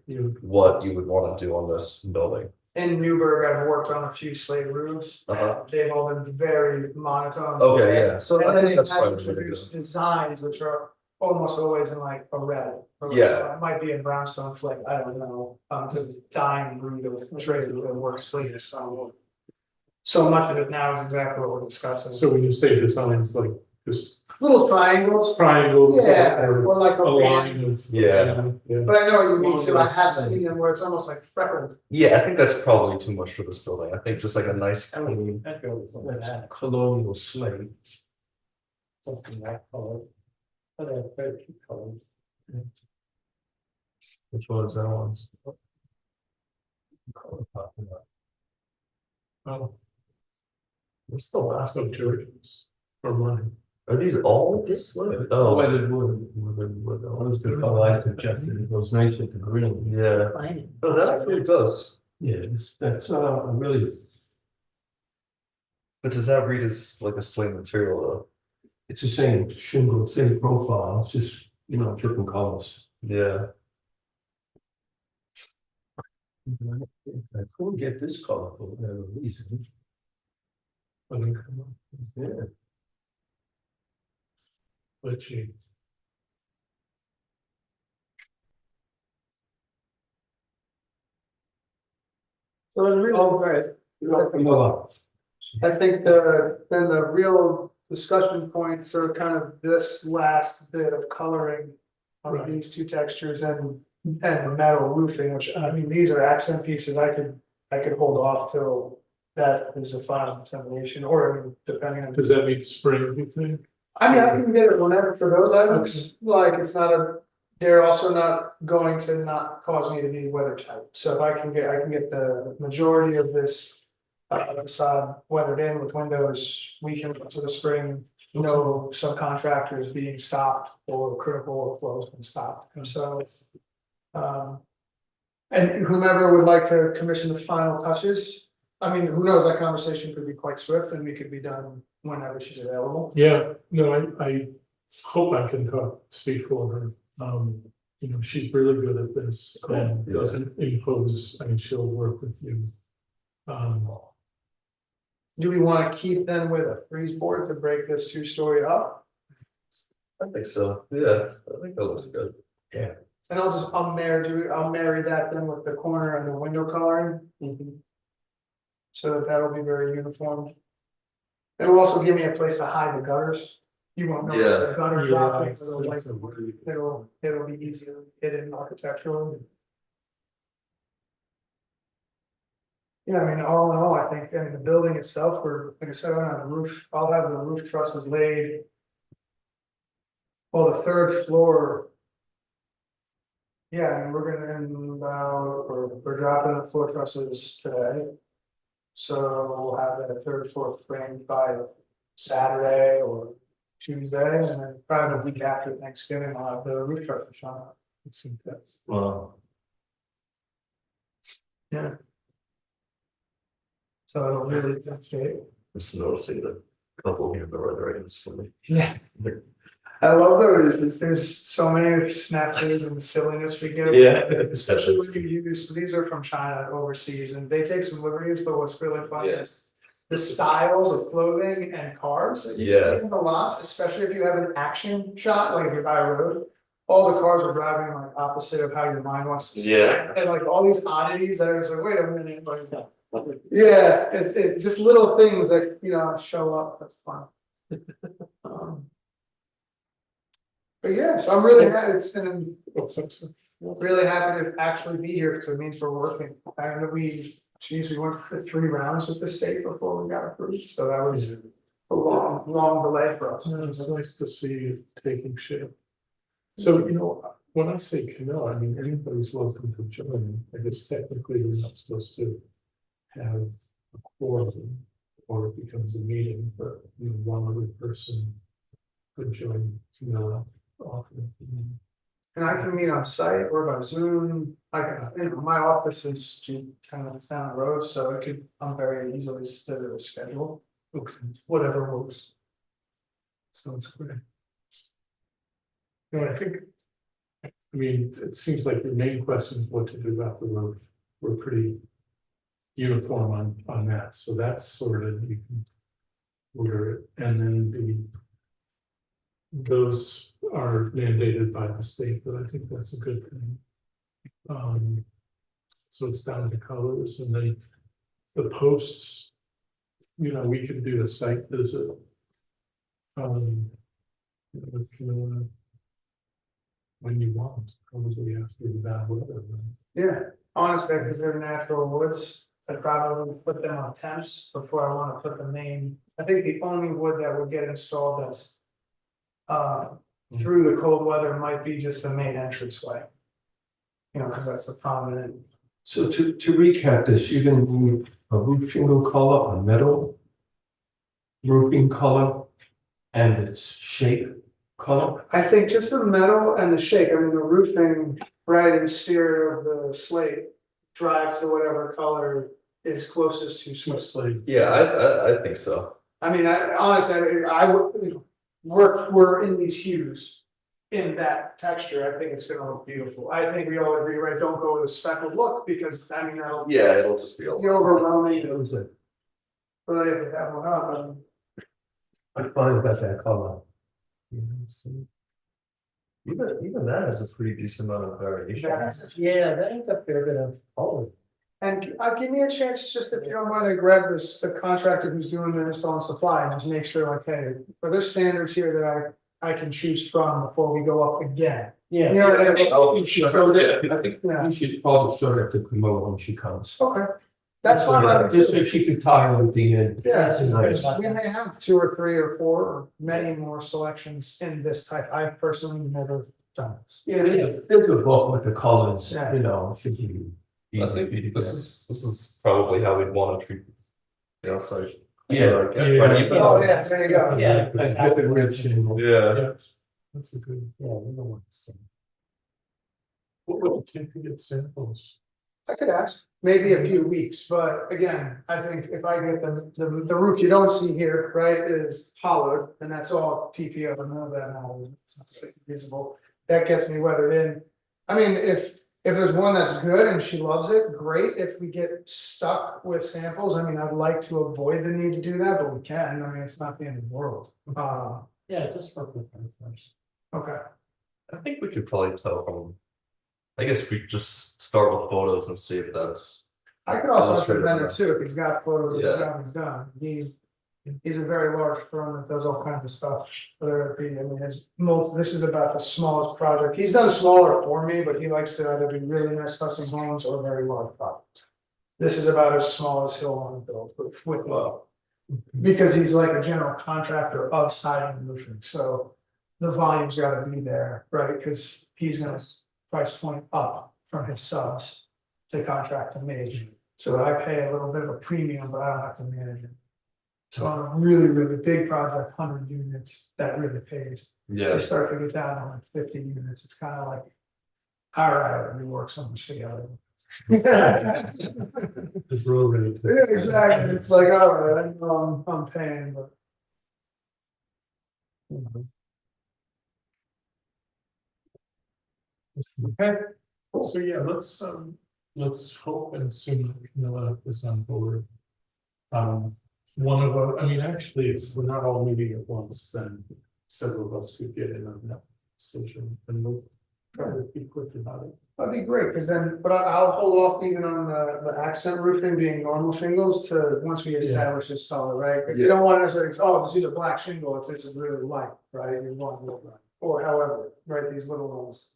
S3: what you would want to do on this building.
S9: In Newburgh, I've worked on a few slate roofs,
S3: Uh-huh.
S9: and they've all been very monotone.
S3: Okay, yeah. So
S9: And
S3: I
S9: then
S3: think
S9: they've
S3: that's
S9: had
S3: probably really good.
S9: introduced designs which are almost always in like a red. or like,
S3: Yeah.
S9: It might be a brownstone flake, I don't know, it's a dying breed of trade that works slate, so much of it now is exactly what we're discussing.
S2: So when you say designs like this
S9: Little triangles,
S2: triangles
S9: yeah,
S2: or
S9: or like
S2: a
S9: a
S2: line of.
S3: Yeah.
S9: but I know what you mean too, I have seen them where it's almost like freckled.
S3: Yeah, I think that's probably too much for this building. I think just like a nice clean.
S7: that goes with that,
S5: Colonial slate.
S7: something that color. But they're very cute colors.
S2: Which one's that one's? Oh. What's the last of George's or mine?
S3: Are these all this? Oh,
S5: Weathered wood, what is the color I suggested, it goes nice with the green.
S3: yeah.
S1: Fine.
S3: Oh, that actually does.
S5: Yeah, that's really,
S3: But does that read as like a slate material though?
S5: it's the same shingle, same profile, it's just, different colors.
S3: Yeah.
S5: I couldn't get this color for whatever reason.
S2: Let me come up.
S5: Yeah.
S2: Let's see.
S9: So the real,
S5: right.
S9: I think then the real discussion points are kind of this last bit of coloring on
S2: Right.
S9: these two textures and metal roofing, which, I mean, these are accent pieces. I could hold off till that is a final determination, or depending on.
S2: Does that mean spring, you think?
S9: I mean, I can get it whenever for those items, like, it's not they're also not going to not cause me to be weather tight. So if I can get the majority of this. Facade weathered in with windows, we can to the spring, no subcontractors being stopped or critical flows being stopped, so. And whomever would like to commission the final touches, I mean, who knows, that conversation could be quite swift and we could be done whenever she's available.
S2: Yeah, no, I hope I can speak for her. You know, she's really good at this and
S3: Yeah.
S2: doesn't impose, I mean, she'll work with you.
S9: Do we want to keep them with a freeze board to break this two-story up?
S3: I think so, yeah, I think that looks good.
S9: And I'll marry that then with the corner and the window coloring. So that'll be very uniform. It'll also give me a place to hide the gutters. You won't notice the gutter dropping, so like, it'll be easy to hit in architecturally. Yeah, I mean, all in all, I think, the building itself, like I said, on the roof, I'll have the roof trusses laid. Well, the third floor. Yeah, and we're we're dropping the floor trusses today. So we'll have that third floor framed by Saturday or Tuesday, and then probably the week after Thanksgiving, I'll have the roof trusses showing up.
S3: Wow.
S9: Yeah. So it'll really demonstrate.
S3: Just noticing the couple here, the right items for me.
S9: Yeah. I love those, there's so many snafus and silliness we get.
S3: Yeah.
S9: Especially when you use, these are from China overseas and they take some liberties, but what's really fun is. The styles of clothing and cars that you see in the lots, especially if you have an action shot, like if you're by a road. All the cars are driving like opposite of how your mind wants to see.
S3: Yeah.
S9: And like all these oddities that are just like, wait a minute, like. Yeah, it's just little things that, show up, that's fun. But yeah, so I'm really happy, really happy to actually be here, because it means we're working. I know we went for 3 rounds with the state before we got approved, so that was a long delay for us.
S2: It's nice to see you taking shape. So, when I say Camille, I mean, anybody's welcome to join. I guess technically we're not supposed to have a quorum, or it becomes a meeting, but one other person could join Camilla often.
S9: And I can meet on site or by Zoom. I can, my office is 10 minutes down the road, so I'm very easily to schedule.
S2: Okay,
S9: Whatever works.
S2: sounds great. I mean, it seems like the main question is what to do about the roof. We're pretty uniform on that, so that's sorted, you can order it, and then those are mandated by the state, but I think that's a good thing. So it's down to colors, and then the posts, we can do a site visit. With Camilla, when you want, probably after the bad weather.
S9: Yeah, honestly, because they're natural woods, I'd probably put them on temps before I want to put the main. I think the only wood that would get installed that's through the cold weather might be just the main entranceway. Because that's the prominent.
S5: So to recap this, you're gonna need a roof shingle color, a metal roofing color, and its shake color.
S9: I think just the metal and the shake, I mean, the roofing, bright exterior of the slate drives to whatever color is closest to slate.
S2: Looks like,
S3: Yeah, I think so.
S9: I mean, honestly, I would, we're in these hues. in that texture, I think it's gonna look beautiful. I think we all agree, right, don't go with a speckled look, because I mean, that'll be
S3: Yeah, it'll just be a.
S9: overwhelming,
S5: That was it.
S9: but if that one up,
S5: I find that color.
S3: Even that has a pretty decent amount of variation.
S7: Yeah, that is a fair bit of color.
S9: and give me a chance, just if you don't mind, to grab this, the contractor who's doing the install and supply, and just make sure, like, hey, are there standards here that I can choose from before we go up again?
S7: Yeah.
S9: You know what I mean?
S3: Oh,
S5: You should show that, I think
S9: Yeah.
S5: you should probably show that to Camilla when she comes.
S9: Okay, that's fine.
S5: Just so she can tie everything in.
S9: Yeah,
S3: Nice.
S9: because we may have 2 or 3 or 4 or many more selections in this type. I've personally never done this.
S5: Yeah, there's a book with the colors,
S9: Yeah.
S5: you know, it should be.
S3: I
S5: easy
S3: think
S5: for you to
S3: this
S5: get.
S3: is probably how we'd want to treat. The outside.
S5: Yeah.
S3: I guess, but even-
S9: Oh, yeah, there you go.
S7: Yeah.
S5: It's good and rich and.
S3: Yeah.
S2: Yeah, that's a good,
S5: Yeah, we don't want to see.
S2: what would it take to get samples?
S9: I could ask, maybe a few weeks, but again, I think if I get the roof you don't see here, right, is hollowed, and that's all TPO, none of that matters, it's not visible. That gets me weathered in. I mean, if there's one that's good and she loves it, great. If we get stuck with samples, I mean, I'd like to avoid the need to do that, but we can. I mean, it's not the end of the world.
S7: Yeah, just work with them first.
S9: Okay,
S3: I think we could probably tell from. I guess we just start with photos and see if that's.
S9: I could also ask the
S3: Illustrated
S9: vendor
S3: enough.
S9: too, if he's got photos of the
S3: Yeah.
S9: job he's done. He's a very large firm that does all kinds of stuff. Whether it be, I mean, this is about the smallest project. He's done smaller for me, but he likes to either do really nice custom homes or very large projects. This is about as small as he'll want to build with
S3: Wow.
S9: because he's like a general contractor of siding and roofing, so the volume's gotta be there, right? Cause he's gonna price point up from his subs to contract to me. So I pay a little bit of a premium, but I don't have to manage it. So on a really, really big project, 100 units, that really pays.
S3: Yeah.
S9: They start to get down to like 50 units, it's kind of like, all right, we work so much together. Yeah,
S2: The grow rate.
S9: exactly, it's like, all right, I know I'm paying, but.
S2: Okay, so yeah, let's hope and assume that Camilla is on board. One of us, I mean, actually, if we're not all meeting at once, then several of us could get in on that decision, and we'll try to be quick about it.
S9: That'd be great, cause then, but I'll hold off even on the accent roofing being normal shingles to, once we establish this color, right? If you don't want to say, oh, it's either black shingle, if this is really light, right, you want to look right, or however, right, these little ones.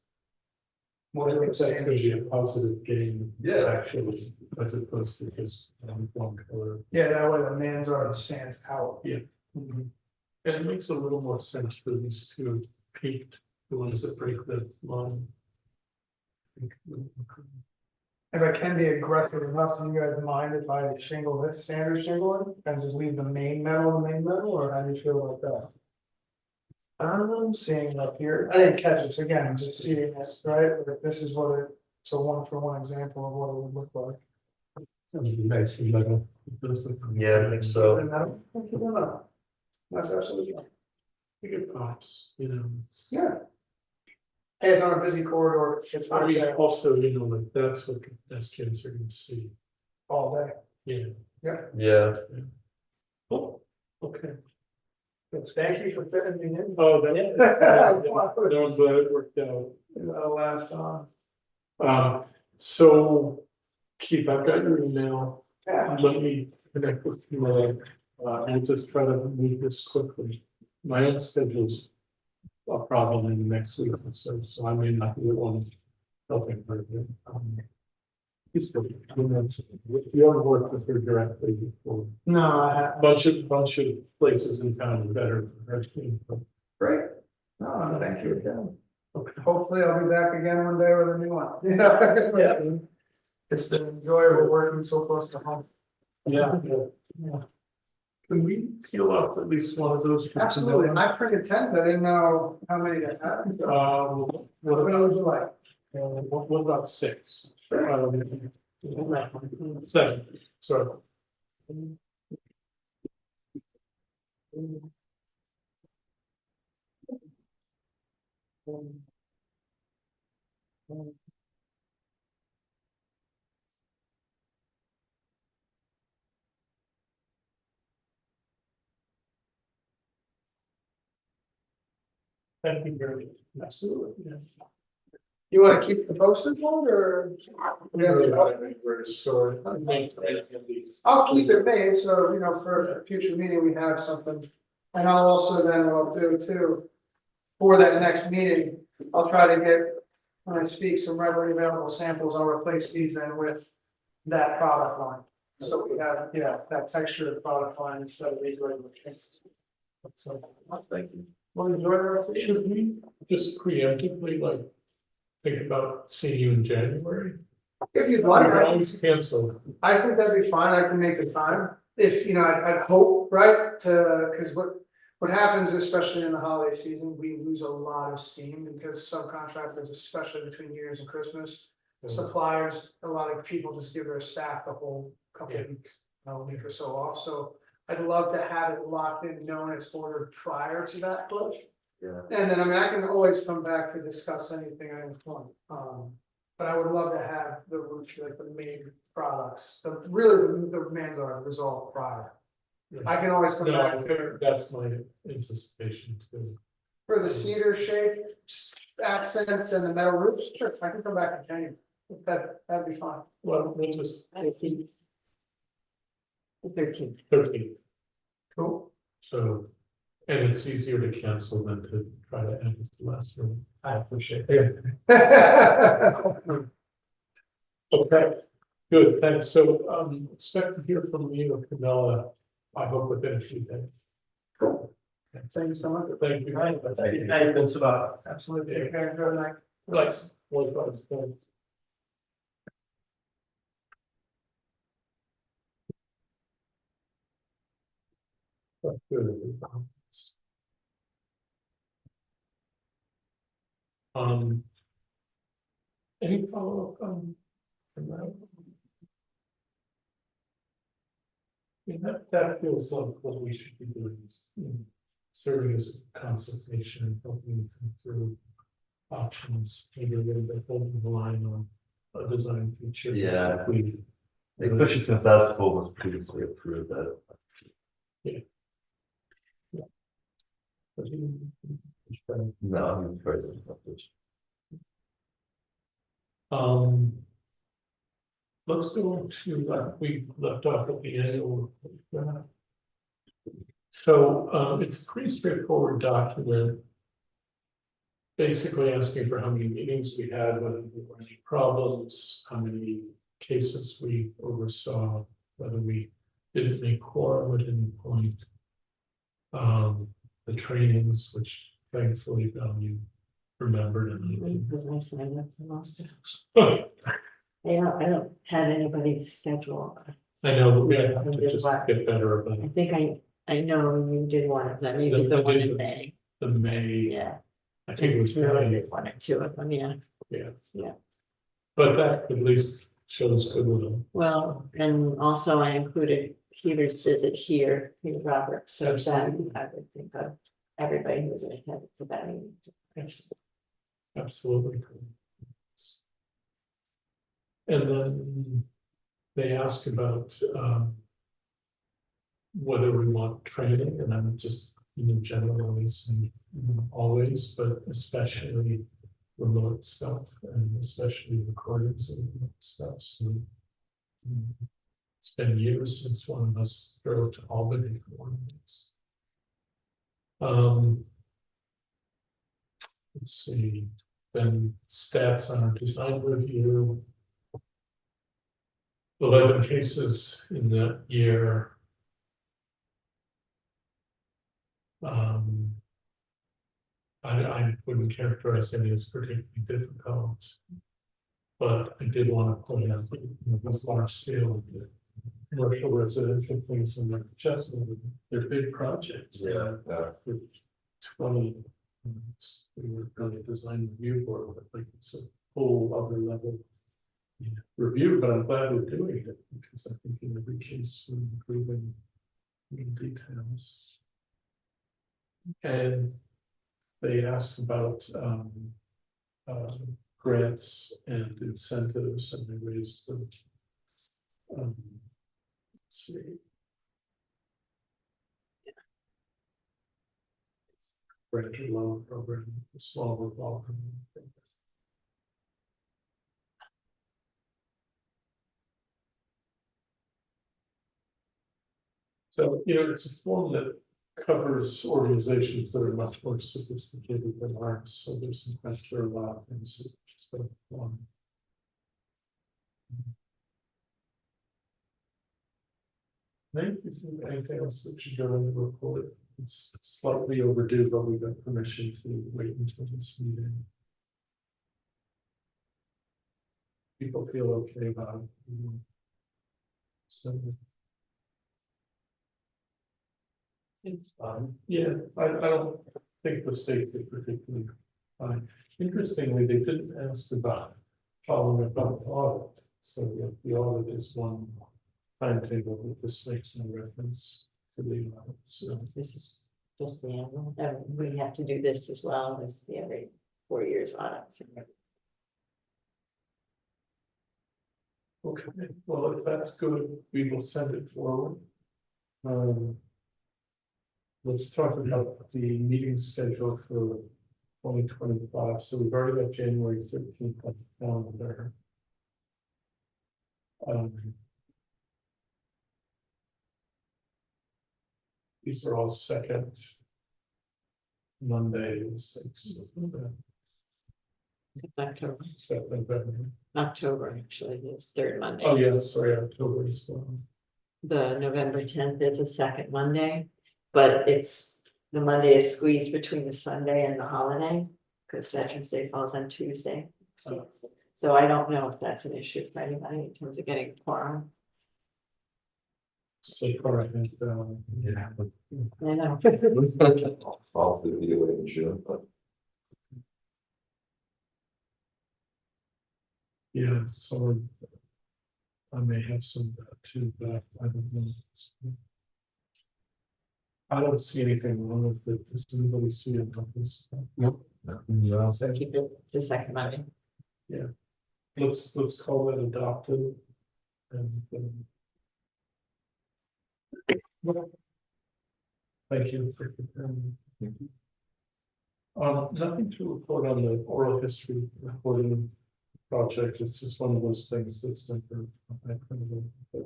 S2: Well, I think that's gonna be a positive gain.
S3: Yeah.
S2: Actually, as opposed to just one color.
S9: Yeah, that way the man's already stands out.
S2: Yeah. And it makes a little more sense for these two peaked, the ones that break the line.
S9: If I can be aggressive enough, do you guys mind if I shingle this standard shingle and just leave the main metal, or how do you feel about that? I'm seeing it up here, I didn't catch this again, I'm just seeing this, right, like this is what it, it's a 1-for-1 example of what it would look like.
S5: That would be nice, and like,
S3: Yeah, I think so.
S9: And that's absolutely fine.
S2: I think it pops, you know, it's.
S9: Yeah. Hey, it's on a busy corridor, it's
S2: I
S9: right
S2: mean,
S9: there
S2: also, you know, like that's what pedestrians are gonna see,
S9: all day.
S2: yeah.
S3: Yeah.
S2: Oh, okay.
S9: Thank you for fitting me in.
S2: Oh, that.
S9: Yeah.
S2: No, I'm glad it worked out.
S9: Last time.
S2: So Keith, I've got your email.
S9: Yeah.
S2: Let me connect with you. I'll just try to move this quickly. My own schedule's a problem in the next week or so, so I may not be able to help him very good. He's still, you haven't worked with her directly before.
S9: No, I have.
S2: Bunch of places in town are better for her team, but
S9: Great. No, thank you again.
S2: okay.
S9: Hopefully I'll be back again one day with a new one. Yeah. It's been enjoyable working so close to home.
S2: Yeah. Can we peel off at least one of those?
S9: Absolutely, and I printed 10, I didn't know how many I had.
S2: What
S9: What would you like?
S2: what about 6?
S9: Sure.
S2: 7, sorry. Thank you very much. Absolutely, yes.
S9: You wanna keep the posted one or?
S2: We really don't have anywhere to store it. I think any of these.
S9: I'll keep it made, so, you know, for a future meeting, we have something. And I'll also then, what I'll do too, for that next meeting, I'll try to get, when I speak, some readily available samples, I'll replace these then with that product line. So we have, yeah, that textured product line instead of these regular things.
S2: So,
S3: Thank you.
S9: Well, enjoy the rest of the
S2: should we just preemptively like think about seeing you in January?
S9: If you'd
S2: We
S9: like,
S2: can always cancel.
S9: I think that'd be fine, I can make the time, if, you know, I'd hope, right, cause what happens, especially in the holiday season, we lose a lot of steam because subcontractors, especially between New Year's and Christmas. Suppliers, a lot of people just give their staff the whole couple of weeks, a week or so off, so I'd love to have it locked in, knowing it's ordered prior to that push.
S3: Yeah.
S9: And then, I mean, I can always come back to discuss anything I want, but I would love to have the roof, like the main products, the Manzar resolved prior. I can always come
S2: No, I
S9: back
S2: think that's my anticipation too.
S9: for the cedar shape accents and the metal roofs, sure, I can come back in January, that'd be fine.
S2: Well, we'll just,
S1: I think. The 13th.
S2: 13th,
S9: Cool.
S2: so, and it's easier to cancel than to try to end it the last minute. I appreciate it. Okay, good, thanks. So, expect to hear from you or Camilla, I hope within a few days.
S9: Cool. Thanks so much.
S2: Thank you.
S5: Thanks a lot.
S9: Absolutely, take care, good night.
S2: Nice. Likewise, thanks. That's good. Any follow-up from that? Yeah, that feels like what we should be doing is, serving as a consultation and helping them through options, maybe a little bit holding the line on a design feature.
S3: Yeah.
S2: We,
S3: Especially since that school was previously approved that. No, I'm very disappointed.
S2: Let's go to, we left off at the annual. report. So, it's a pretty straightforward document. Basically asking for how many meetings we had, whether there were any problems, how many cases we oversaw, whether we didn't make quorum at any point. The trainings, which thankfully, you remembered and
S1: Because I signed up for most of
S2: you.
S1: I don't have anybody to schedule.
S2: I know, but we have to just get better about
S1: I think I know you did one of them, maybe
S2: The-
S1: the
S2: the-
S1: one in May,
S2: the May,
S1: yeah.
S2: I think it was
S1: No, I
S2: May,
S1: did one or two of them, yeah.
S2: yeah.
S1: Yeah.
S2: But that at least shows goodwill.
S1: Well, and also I included Peter's visit here, Peter Roberts, so that
S2: Absolutely.
S1: I would think of everybody who was in attendance at that meeting.
S2: Absolutely. And then they asked about whether we want training, and I'm just, generally saying, always, but especially remote stuff, and especially recordings of remote stuff, so. It's been years since one of us drove to Albany for one of these. Let's see, then stats on our design review. 11 cases in that year. I wouldn't characterize any as particularly difficult. But I did want to point out that this large scale commercial residential things in Chestnut, they're big projects.
S3: Yeah.
S2: With 20, we were going to design review board, but like it's a whole other level. Review, but I'm glad we're doing it because I think in every case we're improving in details. And they asked about, grants and incentives, and they raised the. Let's see. Grant or loan program, a small revolving. So, it's a form that covers organizations that are much more sophisticated than ours, so there's some extra a lot of things that just don't belong. Anything else that should go in the report? It's slightly overdue, but we got permission to wait until this meeting. People feel okay about it. So. Yeah, I don't think the state did particularly fine. Interestingly, they didn't ask about following up on the audit, so the audit is one timetable, but this makes no reference to the audit, so.
S1: This is just the annual, we have to do this as well as the every 4 years audit. So
S2: Okay, well, if that's good, we will send it forward. Let's talk about the meeting schedule for 2025. So we've already got January 13th on the calendar. These are all second Mondays.
S1: It's October,
S2: November.
S1: October actually, it's third Monday.
S2: Oh, yeah, sorry, October as well.
S1: The November 10th is a second Monday, but it's, the Monday is squeezed between the Sunday and the holiday, because Veterans Day falls on Tuesday. So I don't know if that's an issue for anybody in terms of getting a quorum.
S2: So far, I think,
S3: Yeah.
S1: I know.
S3: I'll do the video in June, but.
S2: yeah, so I may have some too, but I don't know. I don't see anything wrong with it. Does anybody see it on this?
S5: Nope.
S1: So keep it, it's the second Monday.
S2: Let's call it adopted. And thank you for confirming. Nothing to report on the oral history recording project. It's just one of those things that's never, but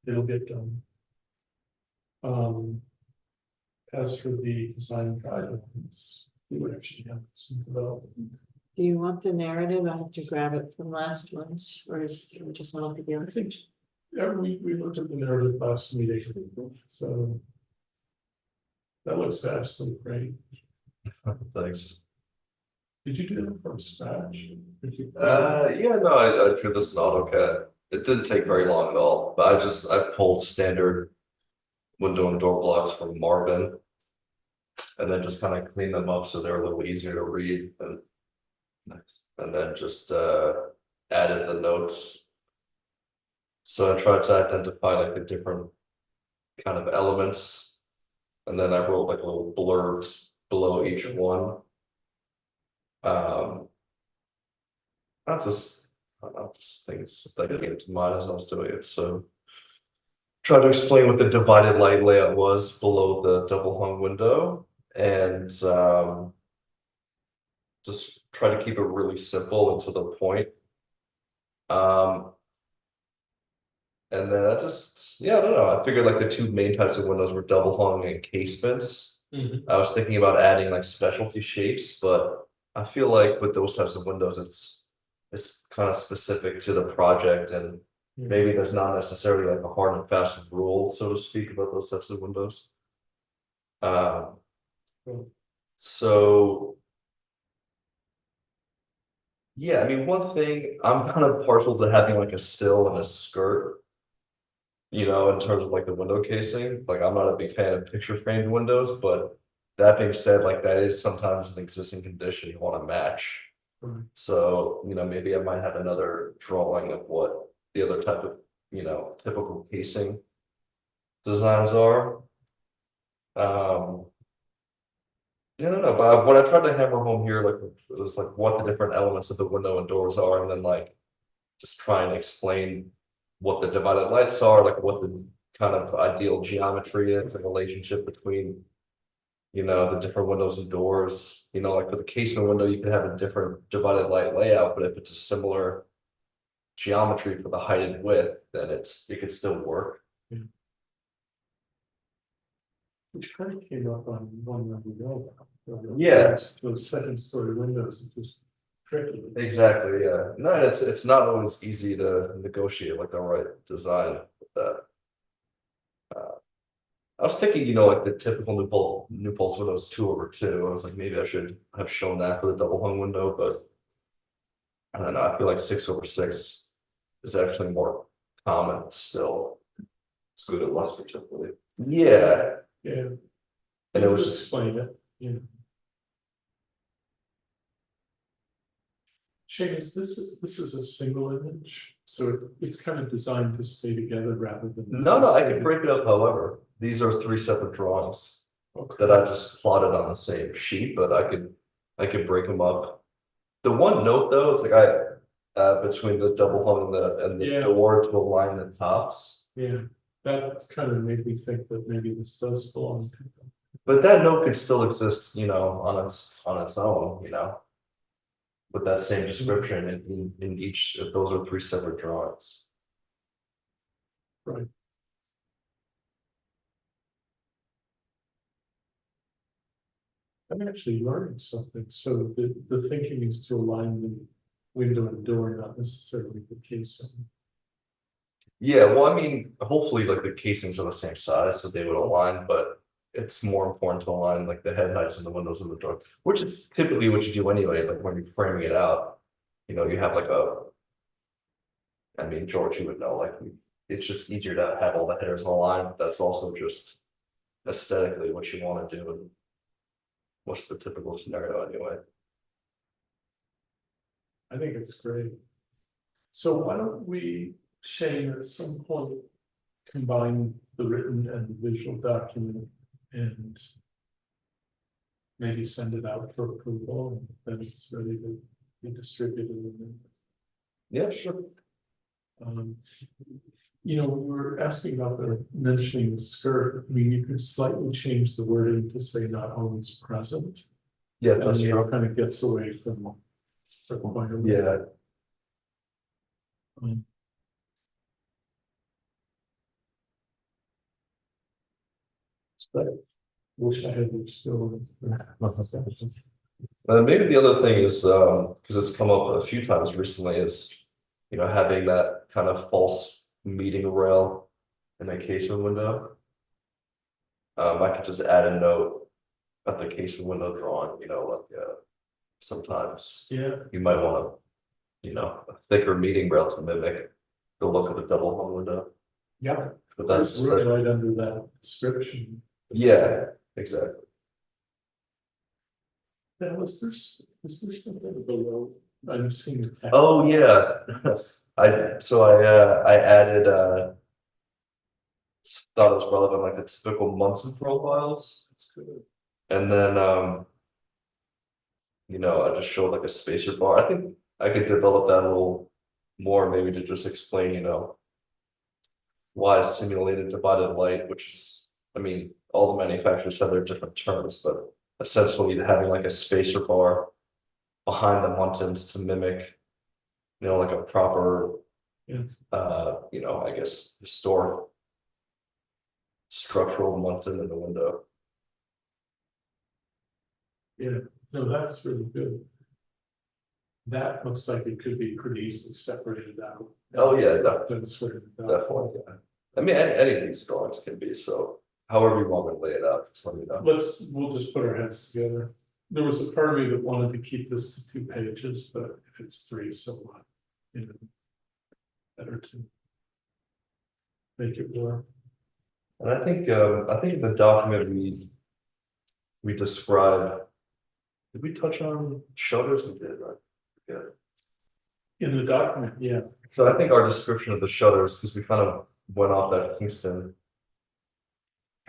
S2: it'll get done. As for the design guidelines, we actually have some development.
S1: Do you want the narrative? I have to grab it from last month's, or is it just want to be on
S2: I think, yeah, we looked at the narrative last meeting, so. That looks absolutely great.
S3: Thanks.
S2: Did you do it from scratch?
S3: Yeah, no, I drew this in AutoCAD. It didn't take very long at all, but I pulled standard window and door blocks from Marvin. And then just kind of cleaned them up so they're a little easier to read and. Nice. And then just added the notes. So I tried to identify like the different kind of elements. And then I wrote like little blurbs below each one. Not just things that came to mind as I was doing it. So try to explain what the divided light layout was below the double hung window, and just try to keep it really simple and to the point. And then I don't know. I figured like the two main types of windows were double hung and casements. I was thinking about adding like specialty shapes, but I feel like with those types of windows, it's kind of specific to the project, and maybe there's not necessarily like a hard and fast rule, so to speak, about those types of windows. So yeah, I mean, one thing, I'm kind of partial to having like a sill and a skirt. In terms of like the window casing, like I'm not a big fan of picture framed windows, but that being said, like that is sometimes an existing condition you want to match. So, maybe I might have another drawing of what the other type of, typical casing designs are. No, but when I tried to hammer home here, like, it was like what the different elements of the window and doors are, and then like. Just try and explain what the divided lights are, like what the kind of ideal geometry is, the relationship between. You know, the different windows and doors, you know, like for the casement window, you could have a different divided light layout, but if it's a similar. Geometry for the height and width, then it could still work.
S2: Which kind of came up on one that we know about.
S3: Yeah.
S2: Those second story windows are just tricky.
S3: Exactly, yeah. No, it's not always easy to negotiate like the right design with that. I was thinking, you know, like the typical New Paltz windows 2/2. I was like, maybe I should have shown that for the double hung window, but. I don't know, I feel like 6/6 is actually more common still.
S8: It's good illustratively.
S3: Yeah,
S2: Yeah.
S3: and it was just,
S2: Explain it, you know. Seamus, this is a single image, so it's kind of designed to stay together rather than.
S3: no, I can break it up, however, these are 3 separate drawings.
S2: Okay.
S3: That I just plotted on the same sheet, but I could break them up. The one note though is like between the double hung and the
S2: Yeah.
S3: door to align the tops.
S2: Yeah, that kind of made me think that maybe this does belong to them.
S3: But that note could still exist, you know, on its own, you know. With that same description in each, if those are 3 separate drawings.
S2: Right. I'm actually learning something, so the thinking is to align the window and door, not necessarily the casing.
S3: Yeah, well, I mean, hopefully like the casings are the same size, so they would align, but it's more important to align like the head heights and the windows and the door, which is typically what you do anyway, like when you're framing it out. You know, you have like I mean, George, you would know, like, it's just easier to have all the headers aligned, but that's also just aesthetically what you want to do. And what's the typical scenario anyway?
S2: I think it's great. So why don't we, Shane, at some point, combine the written and the visual document and maybe send it out for approval, and then it's ready to be distributed. And then,
S3: Yeah, sure.
S2: you know, we were asking about the mentioning the skirt. I mean, you could slightly change the wording to say not always present.
S3: Yeah,
S2: And
S3: that's
S2: it
S3: true.
S2: kind of gets away from the point of.
S3: Yeah,
S2: Wish I had it still.
S3: maybe the other thing is, because it's come up a few times recently, is, you know, having that kind of false meeting rail in the casement window. I could just add a note at the casement window drawing, you know, like, sometimes
S2: Yeah,
S3: you might want to, you know, a thicker meeting rail to mimic the look of the double hung window,
S2: yeah,
S3: but that's,
S2: right under that description.
S3: yeah, exactly.
S2: Now, is there something below? I'm seeing. a text.
S3: Oh, yeah, I added, thought it was relevant, like the typical Munson profiles.
S2: That's good.
S3: And then, you know, I just showed like a spacer bar. I think I could develop that a little more, maybe to just explain, you know, why simulated divided light, which is, I mean, all the manufacturers have their different terms, but essentially having like a spacer bar behind the muntins to mimic, you know, like a proper,
S2: Yeah.
S3: you know, I guess historic structural muntin in the window.
S2: Yeah, no, that's really good. That looks like it could be pretty easily separated out.
S3: Oh, yeah, definitely.
S2: Then sorted out.
S3: Definitely, yeah. I mean, any of these drawings can be, so however you want me to lay it out, just let me know.
S2: We'll just put our heads together. There was a part of me that wanted to keep this to 2 pages, but if it's 3, so what? You know, better to make it work.
S3: And I think in the document we described, did we touch on shutters? We did, right? Yeah.
S2: In the document, yeah.
S3: So I think our description of the shutters, because we kind of went off that Kingston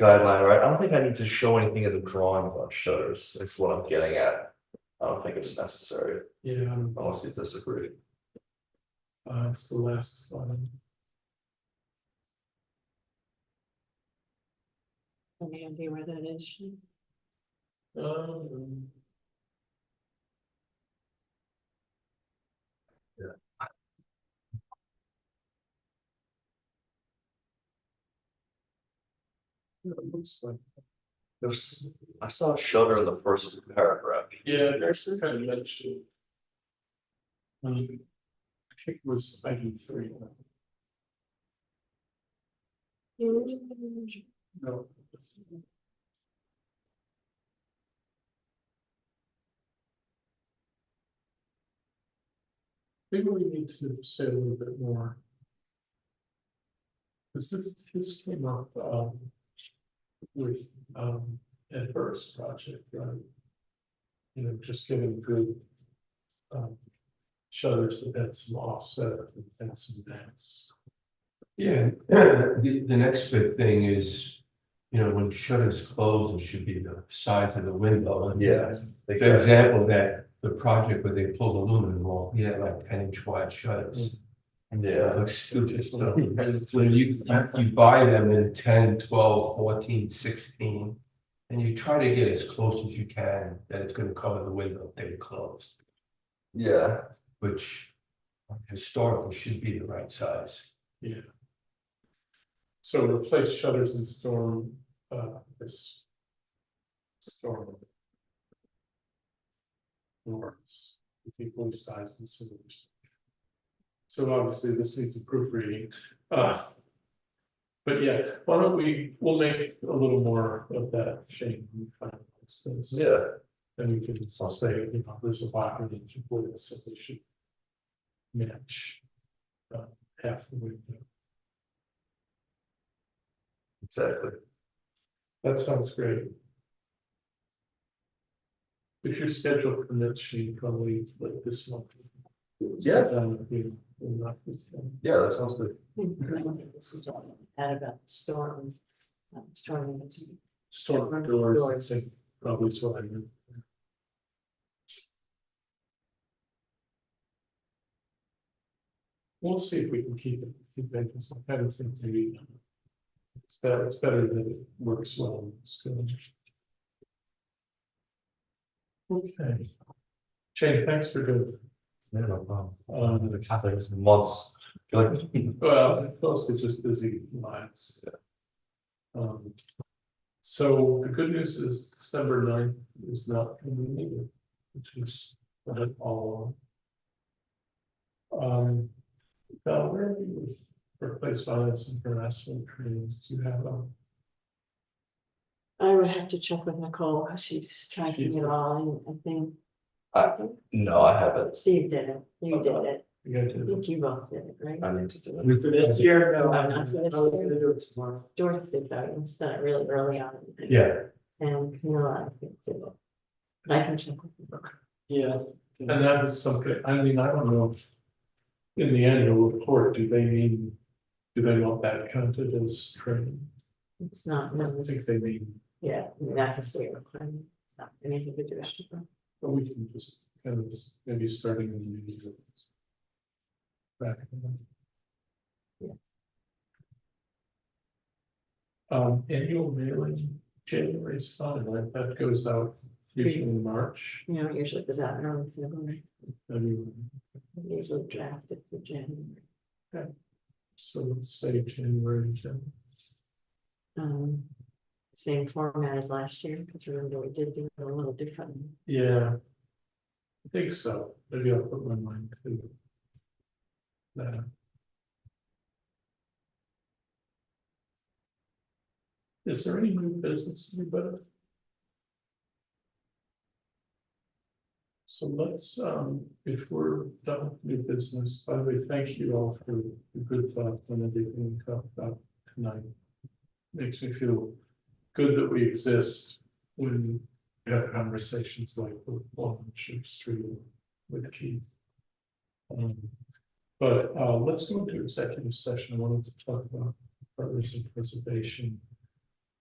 S3: guideline, right? I don't think I need to show anything in the drawing about shutters, that's what I'm getting at. I don't think it's necessary,
S2: Yeah,
S3: unless you disagree.
S2: it's the last one.
S1: Any idea where that is?
S2: Um, it looks like,
S3: I saw a shutter in the first paragraph.
S2: yeah, there's some kind of mention. I think it was item 3. No. Maybe we need to say a little bit more. Because this came up, with, at first project, right? You know, just getting good, shutters that had some offset and some vents.
S5: Yeah, the next big thing is, you know, when shutters close, it should be the sides of the window. And
S3: Yeah.
S5: The example that the project where they pulled aluminum off, he had like 10-inch wide shutters.
S3: Yeah.
S5: Like stupid stuff. When you buy them in 10, 12, 14, 16, and you try to get as close as you can, that it's gonna cover the window if they closed,
S3: Yeah,
S5: which historically should be the right size.
S2: Yeah. So replace shutters and storm, this. Storm. Doors, with equally sized and cylinders. So obviously this needs a proofreading, but yeah, why don't we'll make a little more of that change when we finalize this.
S3: yeah,
S2: Then we can also say, you know, there's a block in each board that says they should match, half the window.
S3: exactly.
S2: That sounds great. If your schedule permits, you probably like this month.
S3: Yeah.
S2: Sit down with you and knock this down.
S3: Yeah, that sounds good.
S1: Add about storm. Storm.
S2: Storm doors, I think probably is what I meant. We'll see if we can keep it some kind of thing maybe. It's better that it works well. It's good. Okay. Shane, thanks for doing.
S3: Yeah, no problem.
S2: Um,
S3: There's months, I feel like,
S2: well, it's mostly just busy lives. So the good news is December 9th is not going to be needed, which is all. Val, where are we with workplace violence and harassment trainings? Do you have
S1: I would have to check with Nicole, she's tracking it all, and I think.
S3: no, I haven't.
S1: Steve did it, you did it,
S2: you got
S1: I
S2: to?
S1: think you both did it, right?
S3: I need to do it.
S7: For this year, no,
S1: I'm not for this
S7: I was
S1: year.
S7: gonna do it tomorrow.
S1: Dorothy did that, and done it really early on.
S5: Yeah,
S1: And Camilla, I think, did it. But I can check with her.
S7: Yeah.
S2: And that is something, I mean, I don't know. If in the annual report, do they want that counted as training?
S1: It's not,
S2: I
S1: no,
S2: think
S1: it's,
S2: they mean,
S1: yeah, I mean, that's a state requirement, it's not anything to do with it.
S2: but we can just kind of maybe starting in the meetings. Back.
S1: Yeah.
S2: Annual mailing, January is fine, right? That goes out usually in March.
S1: You know, it usually goes out in early February,
S2: Anyway,
S1: usually drafted for January.
S2: so let's say January 10th.
S1: Same format as last year, because remember we did do it a little differently.
S2: Yeah. I think so. Maybe I'll put my mind to that. Is there any new business, anybody? So let's, if we're done with new business, by the way, thank you all for the good thoughts and everything we talked about tonight. Makes me feel good that we exist when we have conversations like with Walnut Street with Keith. But let's go into executive session. I wanted to talk about partners in preservation.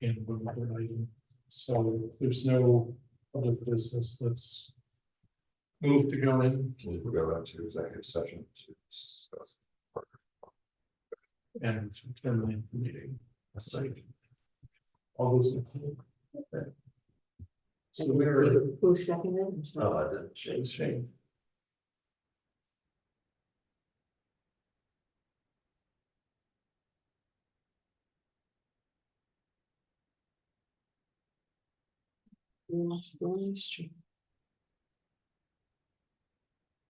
S2: And one other item. So if there's no other business, let's move to go in
S8: We'll go into executive session to discuss.
S2: and terminate the meeting. Right. All those in favor? Okay. So
S1: And
S2: we're,
S1: who seconded? I'm sorry.
S3: Oh, I did.
S2: Shane.
S1: Lost the live stream.